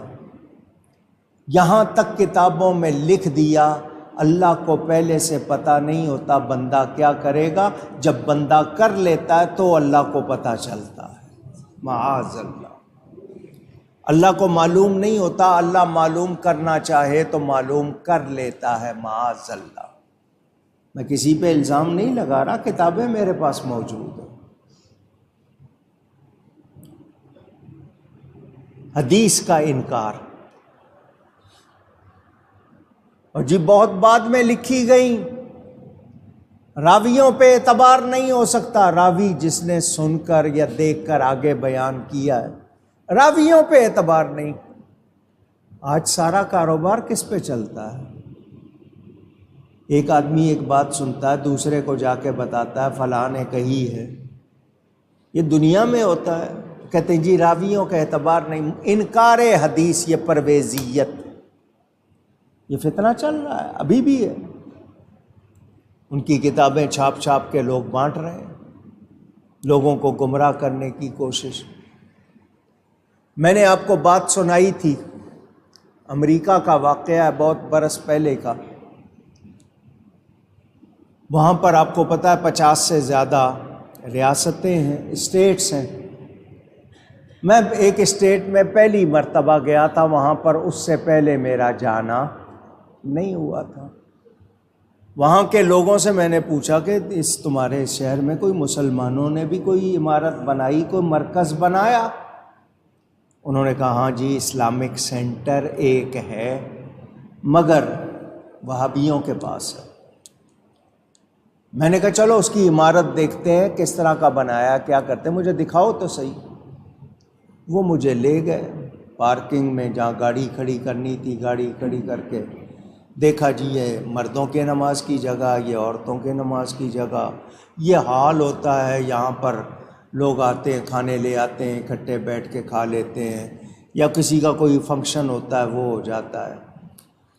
یہاں تک کتابوں میں لکھ دیا اللہ کو پہلے سے پتہ نہیں ہوتا بندہ کیا کرے گا، جب بندہ کر لیتا ہے تو اللہ کو پتہ چلتا ہے۔ معاذ اللہ، اللہ کو معلوم نہیں ہوتا، اللہ معلوم کرنا چاہے تو معلوم کر لیتا ہے۔ معاذ اللہ، میں کسی پہ الزام نہیں لگا رہا، کتابیں میرے پاس موجود ہیں۔ حدیث کا انکار، اور جی بہت بعد میں لکھی گئیں، راویوں پہ اعتبار نہیں ہو سکتا، راوی جس نے سن کر یا دیکھ کر آگے بیان کیا ہے، راویوں پہ اعتبار نہیں۔ آج سارا کاروبار کس پہ چلتا ہے؟ ایک آدمی ایک بات سنتا ہے، دوسرے کو جا کے بتاتا ہے فلاں نے کہی ہے۔ یہ دنیا میں ہوتا ہے، کہتے ہیں جی راویوں کا اعتبار نہیں، انکار حدیث، یہ پرویزیت، یہ فتنہ چل رہا ہے، ابھی بھی ہے۔ ان کی کتابیں چھاپ چھاپ کے لوگ بانٹ رہے ہیں، لوگوں کو گمراہ کرنے کی کوشش۔ میں نے آپ کو بات سنائی تھی، امریکہ کا واقعہ ہے بہت برس پہلے کا۔ وہاں پر آپ کو پتہ ہے 50 سے زیادہ ریاستیں ہیں، اسٹیٹس ہیں۔ میں ایک اسٹیٹ میں پہلی مرتبہ گیا تھا، وہاں پر اس سے پہلے میرا جانا نہیں ہوا تھا۔ وہاں کے لوگوں سے میں نے پوچھا کہ اس تمہارے شہر میں کوئی مسلمانوں نے بھی کوئی عمارت بنائی، کوئی مرکز بنایا؟ انہوں نے کہا ہاں جی، اسلامک سینٹر ایک ہے، مگر وہابیوں کے پاس ہے۔ میں نے کہا چلو اس کی عمارت دیکھتے ہیں، کس طرح کا بنایا، کیا کرتے ہیں، مجھے دکھاؤ تو صحیح۔ وہ مجھے لے گئے پارکنگ میں، جہاں گاڑی کھڑی کرنی تھی گاڑی کھڑی کر کے دیکھا جی یہ مردوں کے نماز کی جگہ، یہ عورتوں کے نماز کی جگہ، یہ حال ہوتا ہے یہاں پر، لوگ آتے ہیں کھانے لے آتے ہیں، اکٹھے بیٹھ کے کھا لیتے ہیں، یا کسی کا کوئی فنکشن ہوتا ہے وہ ہو جاتا ہے۔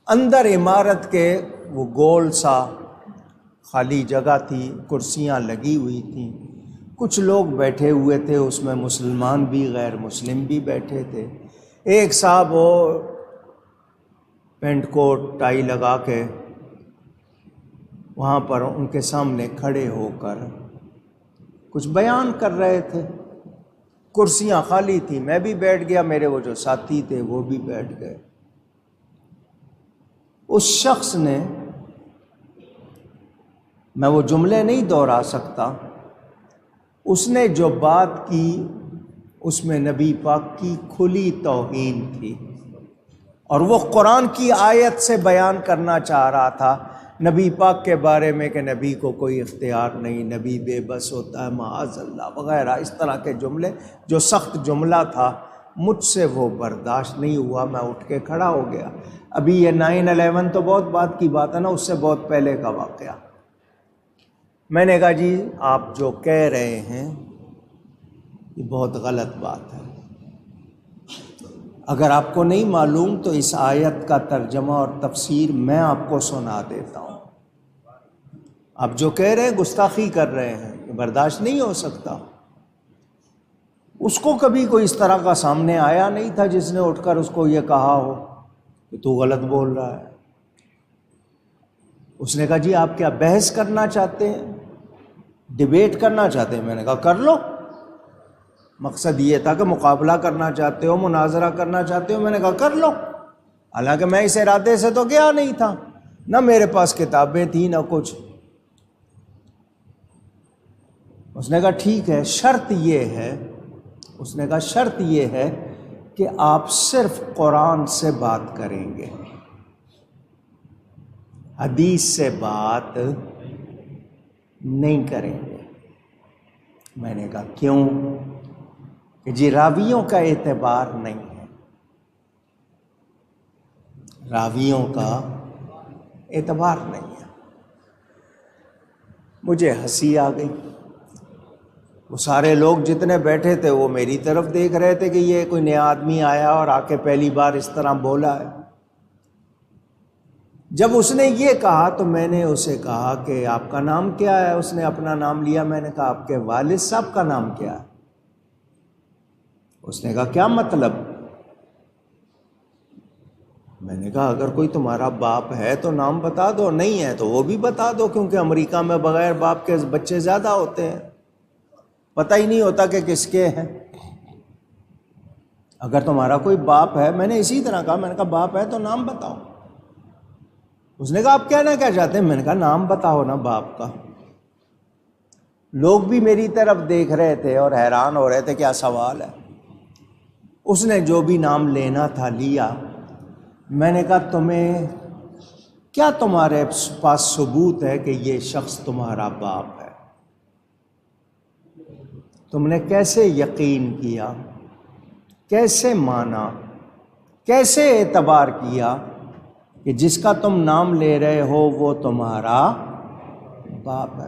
اندر عمارت کے وہ گول سا خالی جگہ تھی، کرسیاں لگی ہوئی تھیں، کچھ لوگ بیٹھے ہوئے تھے، اس میں مسلمان بھی غیر مسلم بھی بیٹھے تھے۔ ایک صاحب وہ پینٹ کوٹ ٹائی لگا کے وہاں پر ان کے سامنے کھڑے ہو کر کچھ بیان کر رہے تھے، کرسیاں خالی تھیں، میں بھی بیٹھ گیا، میرے وہ جو ساتھی تھے وہ بھی بیٹھ گئے۔ اس شخص نے، میں وہ جملے نہیں دہرا سکتا، اس نے جو بات کی اس میں نبی پاک کی کھلی توہین تھی، اور وہ قرآن کی آیت سے بیان کرنا چاہ رہا تھا نبی پاک کے بارے میں کہ نبی کو کوئی اختیار نہیں، نبی بے بس ہوتا ہے، معاذ اللہ وغیرہ، اس طرح کے جملے، جو سخت جملہ تھا۔ مجھ سے وہ برداشت نہیں ہوا، میں اٹھ کے کھڑا ہو گیا۔ ابھی یہ 9/11 تو بہت بعد کی بات ہے نا، اس سے بہت پہلے کا واقعہ۔ میں نے کہا جی آپ جو کہہ رہے ہیں یہ بہت غلط بات ہے، اگر آپ کو نہیں معلوم تو اس آیت کا ترجمہ اور تفسیر میں آپ کو سنا دیتا ہوں۔ آپ جو کہہ رہے ہیں گستاخی کر رہے ہیں، یہ برداشت نہیں ہو سکتا۔ اس کو کبھی کوئی اس طرح کا سامنے آیا نہیں تھا جس نے اٹھ کر اس کو یہ کہا ہو کہ تو غلط بول رہا ہے۔ اس نے کہا جی آپ کیا بحث کرنا چاہتے ہیں، ڈیبیٹ کرنا چاہتے ہیں؟ میں نے کہا کر لو۔ مقصد یہ تھا کہ مقابلہ کرنا چاہتے ہو، مناظرہ کرنا چاہتے ہو؟ میں نے کہا کر لو۔ حالانکہ میں اس ارادے سے تو گیا نہیں تھا، نہ میرے پاس کتابیں تھیں نہ کچھ۔ اس نے کہا ٹھیک ہے، شرط یہ ہے، اس نے کہا شرط یہ ہے کہ آپ صرف قرآن سے بات کریں گے، حدیث سے بات نہیں کریں گے۔ میں نے کہا کیوں؟ کہ جی راویوں کا اعتبار نہیں ہے، راویوں کا اعتبار نہیں ہے۔ مجھے ہنسی آ گئی۔ وہ سارے لوگ جتنے بیٹھے تھے وہ میری طرف دیکھ رہے تھے کہ یہ کوئی نیا آدمی آیا اور آ کے پہلی بار اس طرح بولا ہے۔ جب اس نے یہ کہا تو میں نے اسے کہا کہ آپ کا نام کیا ہے؟ اس نے اپنا نام لیا۔ میں نے کہا آپ کے والد صاحب کا نام کیا ہے؟ اس نے کہا کیا مطلب؟ میں نے کہا اگر کوئی تمہارا باپ ہے تو نام بتا دو، نہیں ہے تو وہ بھی بتا دو، کیونکہ امریکہ میں بغیر باپ کے بچے زیادہ ہوتے ہیں، پتہ ہی نہیں ہوتا کہ کس کے ہیں۔ اگر تمہارا کوئی باپ ہے، میں نے اسی طرح کہا، میں نے کہا باپ ہے تو نام بتاؤ۔ اس نے کہا آپ کہنا کیا چاہتے ہیں؟ میں نے کہا نام بتاؤ نا باپ کا۔ لوگ بھی میری طرف دیکھ رہے تھے اور حیران ہو رہے تھے کیا سوال ہے۔ اس نے جو بھی نام لینا تھا لیا۔ میں نے کہا تمہیں کیا تمہارے پاس ثبوت ہے کہ یہ شخص تمہارا باپ ہے؟ تم نے کیسے یقین کیا، کیسے مانا، کیسے اعتبار کیا کہ جس کا تم نام لے رہے ہو وہ تمہارا باپ ہے؟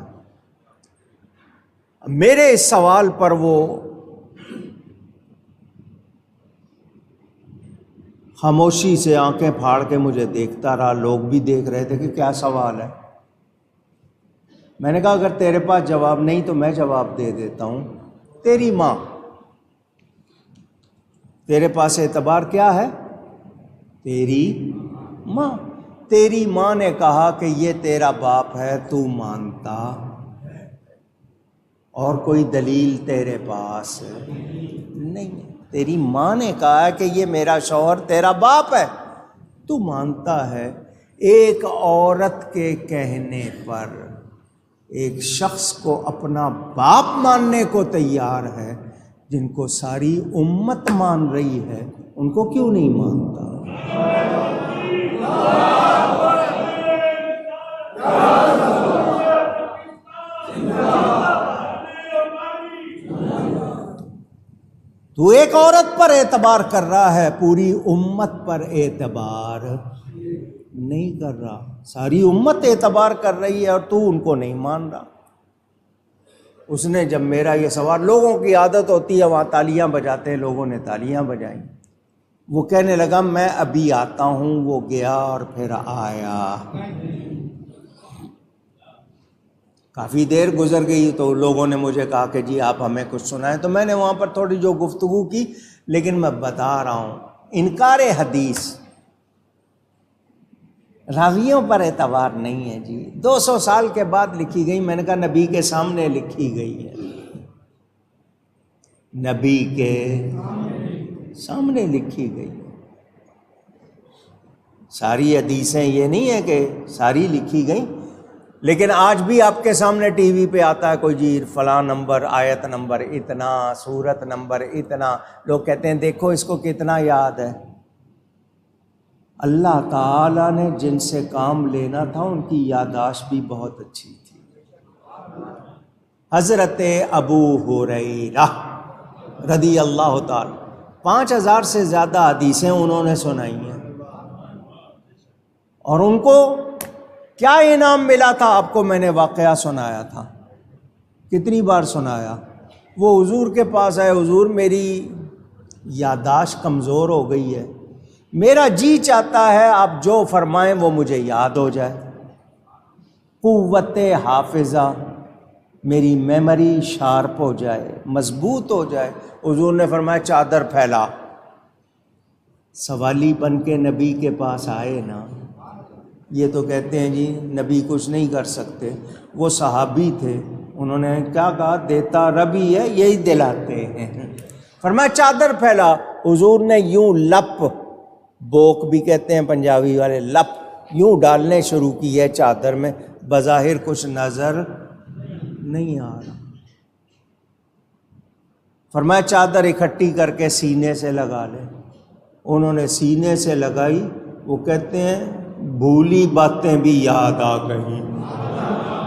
میرے اس سوال پر وہ خاموشی سے آنکھیں پھاڑ کے مجھے دیکھتا رہا، لوگ بھی دیکھ رہے تھے کہ کیا سوال ہے۔ میں نے کہا اگر تیرے پاس جواب نہیں تو میں جواب دے دیتا ہوں۔ تیری ماں، تیرے پاس اعتبار کیا ہے؟ تیری ماں۔ تیری ماں نے کہا کہ یہ تیرا باپ ہے، تو مانتا، اور کوئی دلیل تیرے پاس نہیں ہے۔ تیری ماں نے کہا کہ یہ میرا شوہر تیرا باپ ہے، تو مانتا ہے۔ ایک عورت کے کہنے پر ایک شخص کو اپنا باپ ماننے کو تیار ہے، جن کو ساری امت مان رہی ہے، ان کو کیوں نہیں مانتا؟ تو ایک عورت پر اعتبار کر رہا ہے، پوری امت پر اعتبار نہیں کر رہا۔ ساری امت اعتبار کر رہی ہے اور تو ان کو نہیں مان رہا۔ اس نے جب میرا یہ سوال، لوگوں کی عادت ہوتی ہے وہاں تالیاں بجاتے ہیں، لوگوں نے تالیاں بجائیں، وہ کہنے لگا میں ابھی آتا ہوں۔ وہ گیا اور پھر آیا۔ کافی دیر گزر گئی تو لوگوں نے مجھے کہا کہ جی آپ ہمیں کچھ سنائیں، تو میں نے وہاں پر تھوڑی جو گفتگو کی، لیکن میں بتا رہا ہوں انکار حدیث راویوں پر اعتبار نہیں ہے جی۔ 200 سال کے بعد لکھی گئی، میں نے کہا نبی کے سامنے لکھی گئی ہے، نبی کے سامنے لکھی گئی ہے۔ ساری حدیثیں یہ نہیں ہے کہ ساری لکھی گئیں، لیکن آج بھی آپ کے سامنے ٹی وی پہ آتا ہے کوئی جی فلاں نمبر، آیت نمبر اتنا، سورت نمبر اتنا، لوگ کہتے ہیں دیکھو اس کو کتنا یاد ہے۔ اللہ تعالیٰ نے جن سے کام لینا تھا ان کی یادداشت بھی بہت اچھی تھی۔ حضرت ابو ہریرہ رضی اللہ تعالی 5000 سے زیادہ حدیثیں انہوں نے سنائی ہیں، اور ان کو کیا انعام ملا تھا آپ کو میں نے واقعہ سنایا تھا۔ کتنی بار سنایا؟ وہ حضور کے پاس آئے، حضور میری یادداشت کمزور ہو گئی ہے، میرا جی چاہتا ہے آپ جو فرمائیں وہ مجھے یاد ہو جائے، قوت حافظہ، میری میموری شارپ ہو جائے، مضبوط ہو جائے۔ حضور نے فرمایا چادر پھیلا۔ سوالی بن کے نبی کے پاس آئے نا، یہ تو کہتے ہیں جی نبی کچھ نہیں کر سکتے، وہ صحابی تھے، انہوں نے کیا کہا؟ دیتا رب ہی ہے، یہی دلاتے ہیں۔ فرمایا چادر پھیلا۔ حضور نے یوں لپ، بوک بھی کہتے ہیں پنجابی والے، لپ یوں ڈالنے شروع کی ہے چادر میں، بظاہر کچھ نظر نہیں آ رہا۔ فرمایا چادر اکٹھی کر کے سینے سے لگا لے۔ انہوں نے سینے سے لگائی، وہ کہتے ہیں بھولی باتیں بھی یاد آ گئی،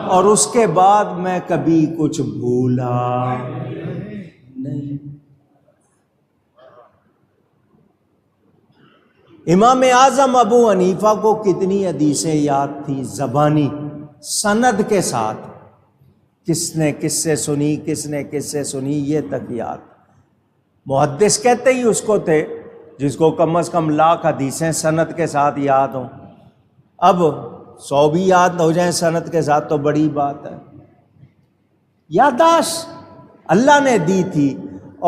اور اس کے بعد میں کبھی کچھ بھولا نہیں۔ امام اعظم ابو حنیفہ کو کتنی حدیثیں یاد تھی زبانی سند کے ساتھ، کس نے کس سے سنی، کس نے کس سے سنی، یہ تک یاد۔ محدث کہتے ہی اس کو تھے جس کو کم از کم 1,00,000 حدیثیں سند کے ساتھ یاد ہوں۔ اب 100 بھی یاد ہو جائیں سند کے ساتھ تو بڑی بات ہے۔ یادداشت اللہ نے دی تھی،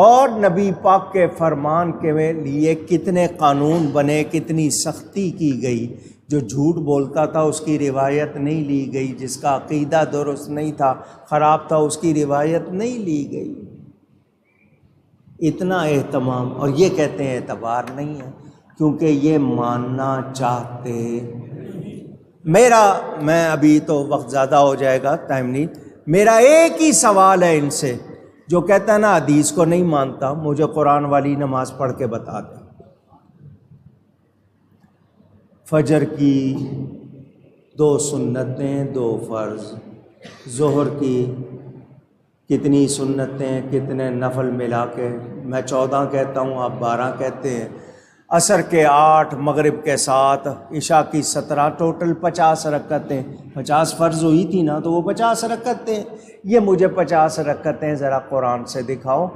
اور نبی پاک کے فرمان کے لیے کتنے قانون بنے، کتنی سختی کی گئی۔ جو جھوٹ بولتا تھا اس کی روایت نہیں لی گئی، جس کا عقیدہ درست نہیں تھا، خراب تھا، اس کی روایت نہیں لی گئی۔ اتنا اہتمام، اور یہ کہتے ہیں اعتبار نہیں ہے کیونکہ یہ ماننا چاہتے۔ میں ابھی تو وقت زیادہ ہو جائے گا، ٹائم نہیں، میرا ایک ہی سوال ہے ان سے، جو کہتا ہے نا حدیث کو نہیں مانتا، مجھے قرآن والی نماز پڑھ کے بتا دے۔ فجر کی 2 سنتیں 2 فرض، ظہر کی کتنی سنتیں کتنے نفل ملا کے، میں 14 کہتا ہوں، آپ 12 کہتے ہیں، عصر کے 8، مغرب کے 7، عشاء کی 17، ٹوٹل 50 رکعتیں، 50 فرض ہوئی تھی نا، تو وہ 50 رکعتیں، یہ مجھے 50 رکعتیں ذرا قرآن سے دکھاؤ،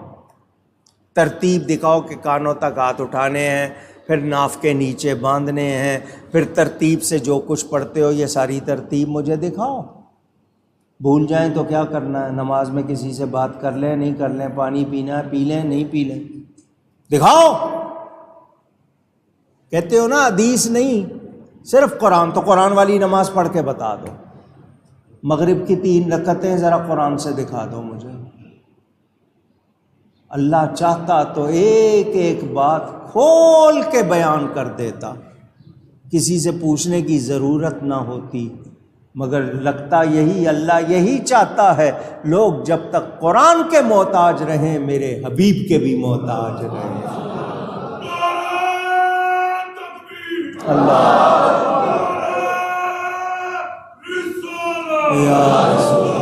ترتیب دکھاؤ کہ کانوں تک ہاتھ اٹھانے ہیں، پھر ناف کے نیچے باندھنے ہیں، پھر ترتیب سے جو کچھ پڑھتے ہو یہ ساری ترتیب مجھے دکھاؤ۔ بھول جائیں تو کیا کرنا ہے، نماز میں کسی سے بات کر لیں نہیں کر لیں، پانی پینا ہے پی لیں نہیں پی لیں، دکھاؤ۔ کہتے ہو نا حدیث نہیں صرف قرآن، تو قرآن والی نماز پڑھ کے بتا دو، مغرب کی 3 رکعتیں ذرا قرآن سے دکھا دو مجھے۔ اللہ چاہتا تو ایک ایک بات کھول کے بیان کر دیتا، کسی سے پوچھنے کی ضرورت نہ ہوتی، مگر لگتا یہی اللہ یہی چاہتا ہے، لوگ جب تک قرآن کے محتاج رہیں میرے حبیب کے بھی محتاج رہیں۔ اللہ یا رسول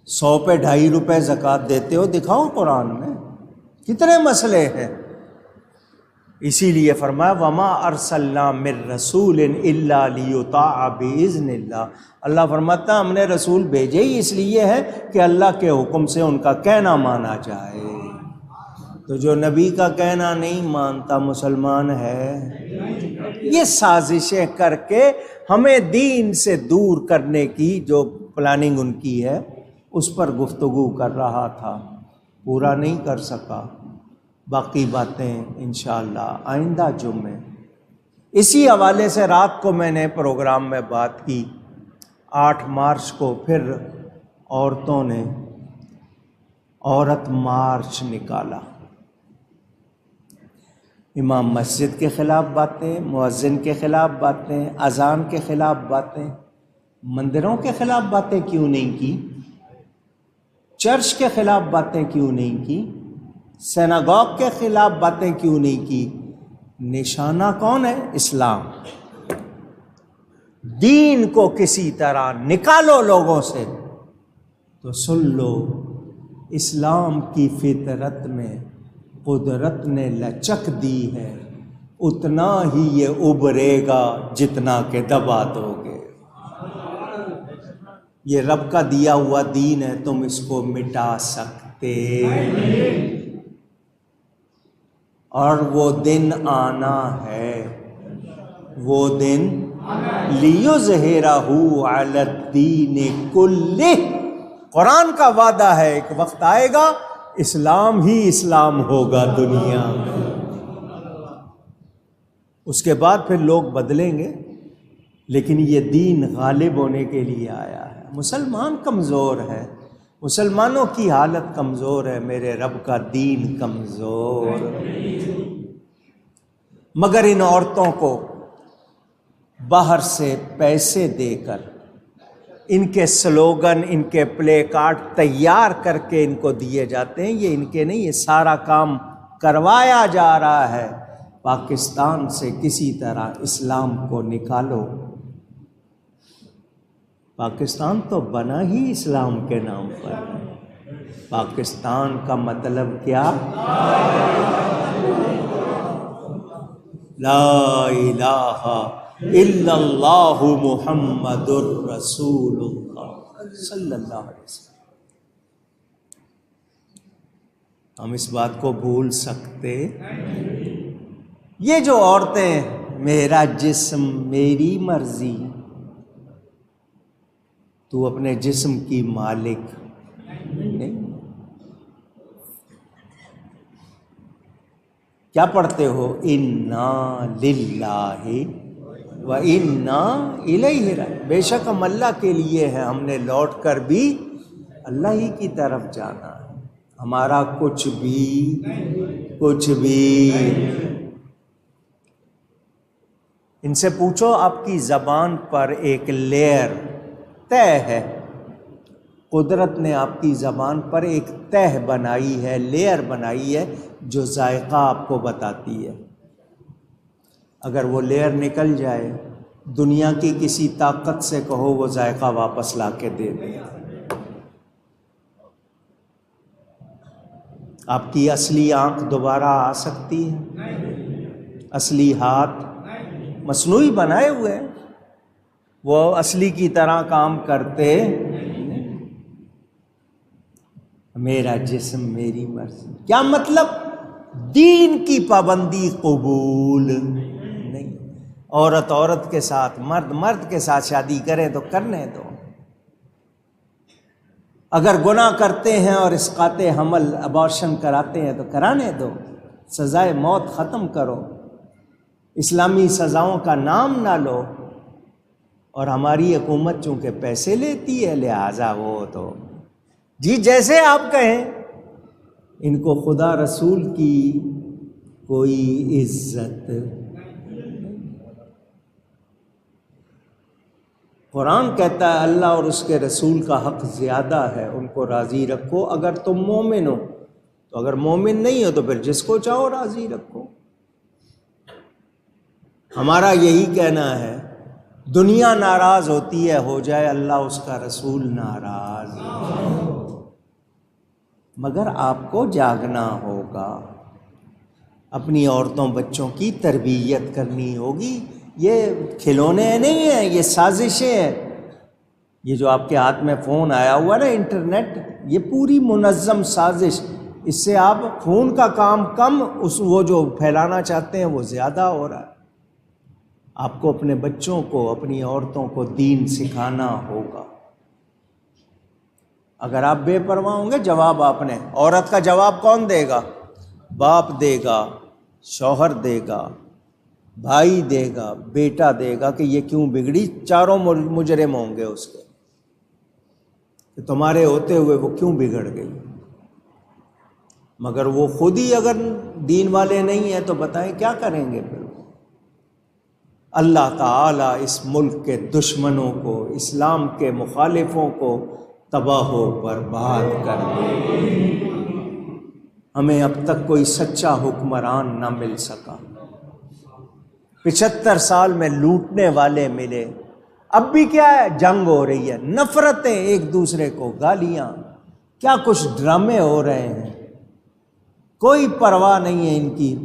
سو پہ 2.5 روپے زکوٰۃ دیتے ہو، دکھاؤ قرآن میں کتنے مسئلے ہیں۔ اسی لیے فرمایا وما ارسلنا من رسول الا لیطاع باذن اللہ، اللہ فرماتا ہم نے رسول بھیجے ہی اس لیے ہے کہ اللہ کے حکم سے ان کا کہنا مانا جائے۔ تو جو نبی کا کہنا نہیں مانتا مسلمان ہے، یہ سازشیں کر کے ہمیں دین سے دور کرنے کی جو پلاننگ ان کی ہے اس پر گفتگو کر رہا تھا، پورا نہیں کر سکا، باقی باتیں انشاءاللہ آئندہ جمعے۔ اسی حوالے سے رات کو میں نے پروگرام میں بات کی، 8 مارچ کو پھر عورتوں نے عورت مارچ نکالا، امام مسجد کے خلاف باتیں، مؤذن کے خلاف باتیں، اذان کے خلاف باتیں، مندروں کے خلاف باتیں کیوں نہیں کی، چرچ کے خلاف باتیں کیوں نہیں کی، سیناگوگ کے خلاف باتیں کیوں نہیں کی؟ نشانہ کون ہے؟ اسلام۔ دین کو کسی طرح نکالو لوگوں سے تو سن لو، اسلام کی فطرت میں قدرت نے لچک دی ہے، اتنا ہی یہ ابھرے گا جتنا کہ دبا دو گے۔ یہ رب کا دیا ہوا دین ہے، تم اس کو مٹا سکتے، اور وہ دن آنا ہے، وہ دن لِیُظْہِرَہُ عَلَى الدِّینِ کُلِّہ، قرآن کا وعدہ ہے ایک وقت آئے گا اسلام ہی اسلام ہوگا دنیا میں، اس کے بعد پھر لوگ بدلیں گے، لیکن یہ دین غالب ہونے کے لیے آیا ہے۔ مسلمان کمزور ہے، مسلمانوں کی حالت کمزور ہے، میرے رب کا دین کمزور، مگر ان عورتوں کو باہر سے پیسے دے کر، ان کے سلوگن، ان کے پلے کارڈ تیار کر کے ان کو دیے جاتے ہیں، یہ ان کے نہیں، یہ سارا کام کروایا جا رہا ہے۔ پاکستان سے کسی طرح اسلام کو نکالو، پاکستان تو بنا ہی اسلام کے نام پر، پاکستان کا مطلب کیا؟ لا الہ الا اللہ محمد الرسول اللہ صلی اللہ علیہ وسلم۔ ہم اس بات کو بھول سکتے؟ یہ جو عورتیں میرا جسم میری مرضی، تو اپنے جسم کی مالک نہیں۔ کیا پڑھتے ہو؟ انا للہ و انا الیہ راجعون، بے شک ہم اللہ کے لیے ہیں، ہم نے لوٹ کر بھی اللہ ہی کی طرف جانا ہے، ہمارا کچھ بھی۔ ان سے پوچھو، آپ کی زبان پر ایک لیئر طے ہے، قدرت نے آپ کی زبان پر ایک تہ بنائی ہے، لیئر بنائی ہے جو ذائقہ آپ کو بتاتی ہے۔ اگر وہ لیئر نکل جائے، دنیا کی کسی طاقت سے کہو وہ ذائقہ واپس لا کے دے دے۔ آپ کی اصلی آنکھ دوبارہ آ سکتی ہے؟ اصلی ہاتھ مصنوعی بنائے ہوئے ہیں، وہ اصلی کی طرح کام کرتے۔ میرا جسم میری مرضی، کیا مطلب؟ دین کی پابندی قبول نہیں۔ عورت عورت کے ساتھ، مرد مرد کے ساتھ شادی کریں تو کرنے دو۔ اگر گناہ کرتے ہیں اور اسقاط حمل ابارشن کراتے ہیں تو کرانے دو، سزائے موت ختم کرو، اسلامی سزاؤں کا نام نہ لو۔ اور ہماری حکومت چونکہ پیسے لیتی ہے لہٰذا وہ تو جی جیسے آپ کہیں، ان کو خدا رسول کی کوئی عزت۔ قرآن کہتا ہے اللہ اور اس کے رسول کا حق زیادہ ہے، ان کو راضی رکھو اگر تم مومن ہو۔ تو اگر مومن نہیں ہو تو پھر جس کو چاہو راضی رکھو۔ ہمارا یہی کہنا ہے، دنیا ناراض ہوتی ہے، ہو جائے اللہ اس کا رسول ناراض، مگر آپ کو جاگنا ہوگا، اپنی عورتوں بچوں کی تربیت کرنی ہوگی۔ یہ کھلونے نہیں ہیں، یہ سازشیں ہیں۔ یہ جو آپ کے ہاتھ میں فون آیا ہوا نا، انٹرنیٹ، یہ پوری منظم سازش۔ اس سے آپ خون کا کام کم، وہ جو پھیلانا چاہتے ہیں وہ زیادہ ہو رہا ہے۔ آپ کو اپنے بچوں کو، اپنی عورتوں کو دین سکھانا ہوگا۔ اگر آپ بے پرواہ ہوں گے، جواب آپ نے، عورت کا جواب کون دے گا؟ باپ دے گا، شوہر دے گا، بھائی دے گا، بیٹا دے گا کہ یہ کیوں بگڑی، چاروں مجرم ہوں گے اس کے کہ تمہارے ہوتے ہوئے وہ کیوں بگڑ گئی۔ مگر وہ خود ہی اگر دین والے نہیں ہیں تو بتائیں کیا کریں گے پھر؟ اللہ تعالیٰ اس ملک کے دشمنوں کو، اسلام کے مخالفوں کو تباہ و برباد کر دے۔ ہمیں اب تک کوئی سچا حکمران نہ مل سکا۔ 75 سال میں لوٹنے والے ملے، اب بھی کیا ہے؟ جنگ ہو رہی ہے، نفرتیں، ایک دوسرے کو گالیاں، کیا کچھ ڈرامے ہو رہے ہیں، کوئی پرواہ نہیں ہے ان کی۔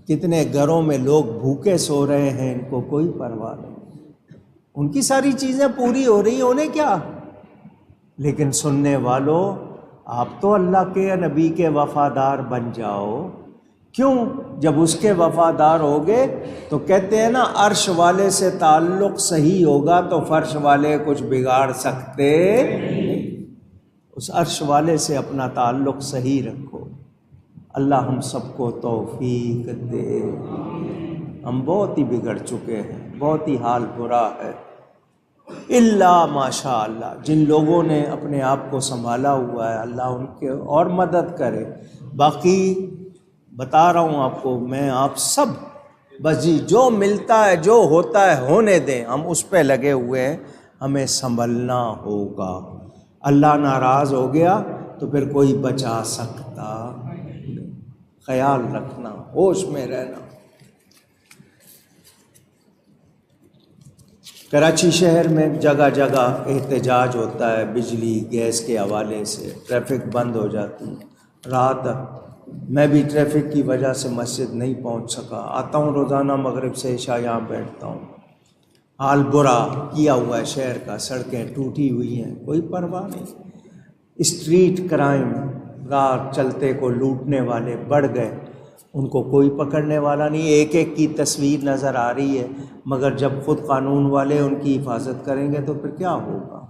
کتنے گھروں میں لوگ بھوکے سو رہے ہیں، ان کو کوئی پرواہ نہیں، ان کی ساری چیزیں پوری ہو رہی ہیں، انہیں کیا؟ لیکن سننے والوں، آپ تو اللہ کے نبی کے وفادار بن جاؤ۔ کیوں؟ جب اس کے وفادار ہوگے تو کہتے ہیں نا، عرش والے سے تعلق صحیح ہوگا تو فرش والے کچھ بگاڑ سکتے نہیں۔ اس عرش والے سے اپنا تعلق صحیح رکھو۔ اللہ ہم سب کو توفیق دے۔ ہم بہت ہی بگڑ چکے ہیں، بہت ہی حال برا ہے۔ اللہ ماشاء اللہ جن لوگوں نے اپنے آپ کو سنبھالا ہوا ہے، اللہ ان کے اور مدد کرے۔ باقی بتا رہا ہوں آپ کو، میں آپ سب بس جی جو ملتا ہے، جو ہوتا ہے ہونے دیں، ہم اس پہ لگے ہوئے ہیں، ہمیں سنبھلنا ہوگا۔ اللہ ناراض ہو گیا تو پھر کوئی بچا سکتا نہیں۔ خیال رکھنا، ہوش میں رہنا۔ کراچی شہر میں جگہ جگہ احتجاج ہوتا ہے، بجلی گیس کے حوالے سے ٹریفک بند ہو جاتی ہے۔ رات میں بھی ٹریفک کی وجہ سے مسجد نہیں پہنچ سکا، آتا ہوں روزانہ مغرب سے عشاء یہاں بیٹھتا ہوں۔ حال برا کیا ہوا ہے شہر کا، سڑکیں ٹوٹی ہوئی ہیں، کوئی پرواہ نہیں۔ اسٹریٹ کرائم، راہ چلتے کو لوٹنے والے بڑھ گئے، ان کو کوئی پکڑنے والا نہیں۔ ایک ایک کی تصویر نظر آ رہی ہے، مگر جب خود قانون والے ان کی حفاظت کریں گے تو پھر کیا ہوگا؟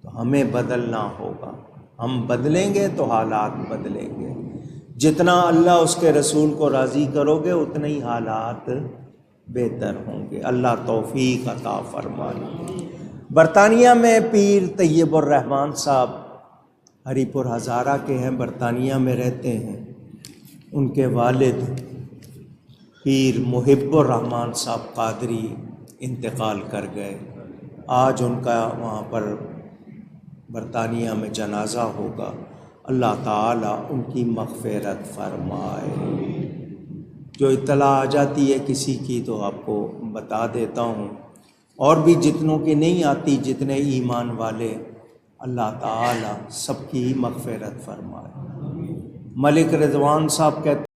تو ہمیں بدلنا ہوگا، ہم بدلیں گے تو حالات بدلیں گے۔ جتنا اللہ اس کے رسول کو راضی کرو گے اتنے ہی حالات بہتر ہوں گے۔ اللہ توفیق عطا فرمائے۔ برطانیہ میں پیر طیب الرحمان صاحب ہری پور ہزارہ کے ہیں، برطانیہ میں رہتے ہیں۔ ان کے والد پیر محب الرحمان صاحب قادری انتقال کر گئے۔ آج ان کا وہاں پر برطانیہ میں جنازہ ہوگا، اللہ تعالیٰ ان کی مغفرت فرمائے۔ جو اطلاع آ جاتی ہے کسی کی تو آپ کو بتا دیتا ہوں، اور بھی جتنوں کی نہیں آتی، جتنے ایمان والے، اللہ تعالیٰ سب کی مغفرت فرمائے۔ ملک رضوان صاحب کہتے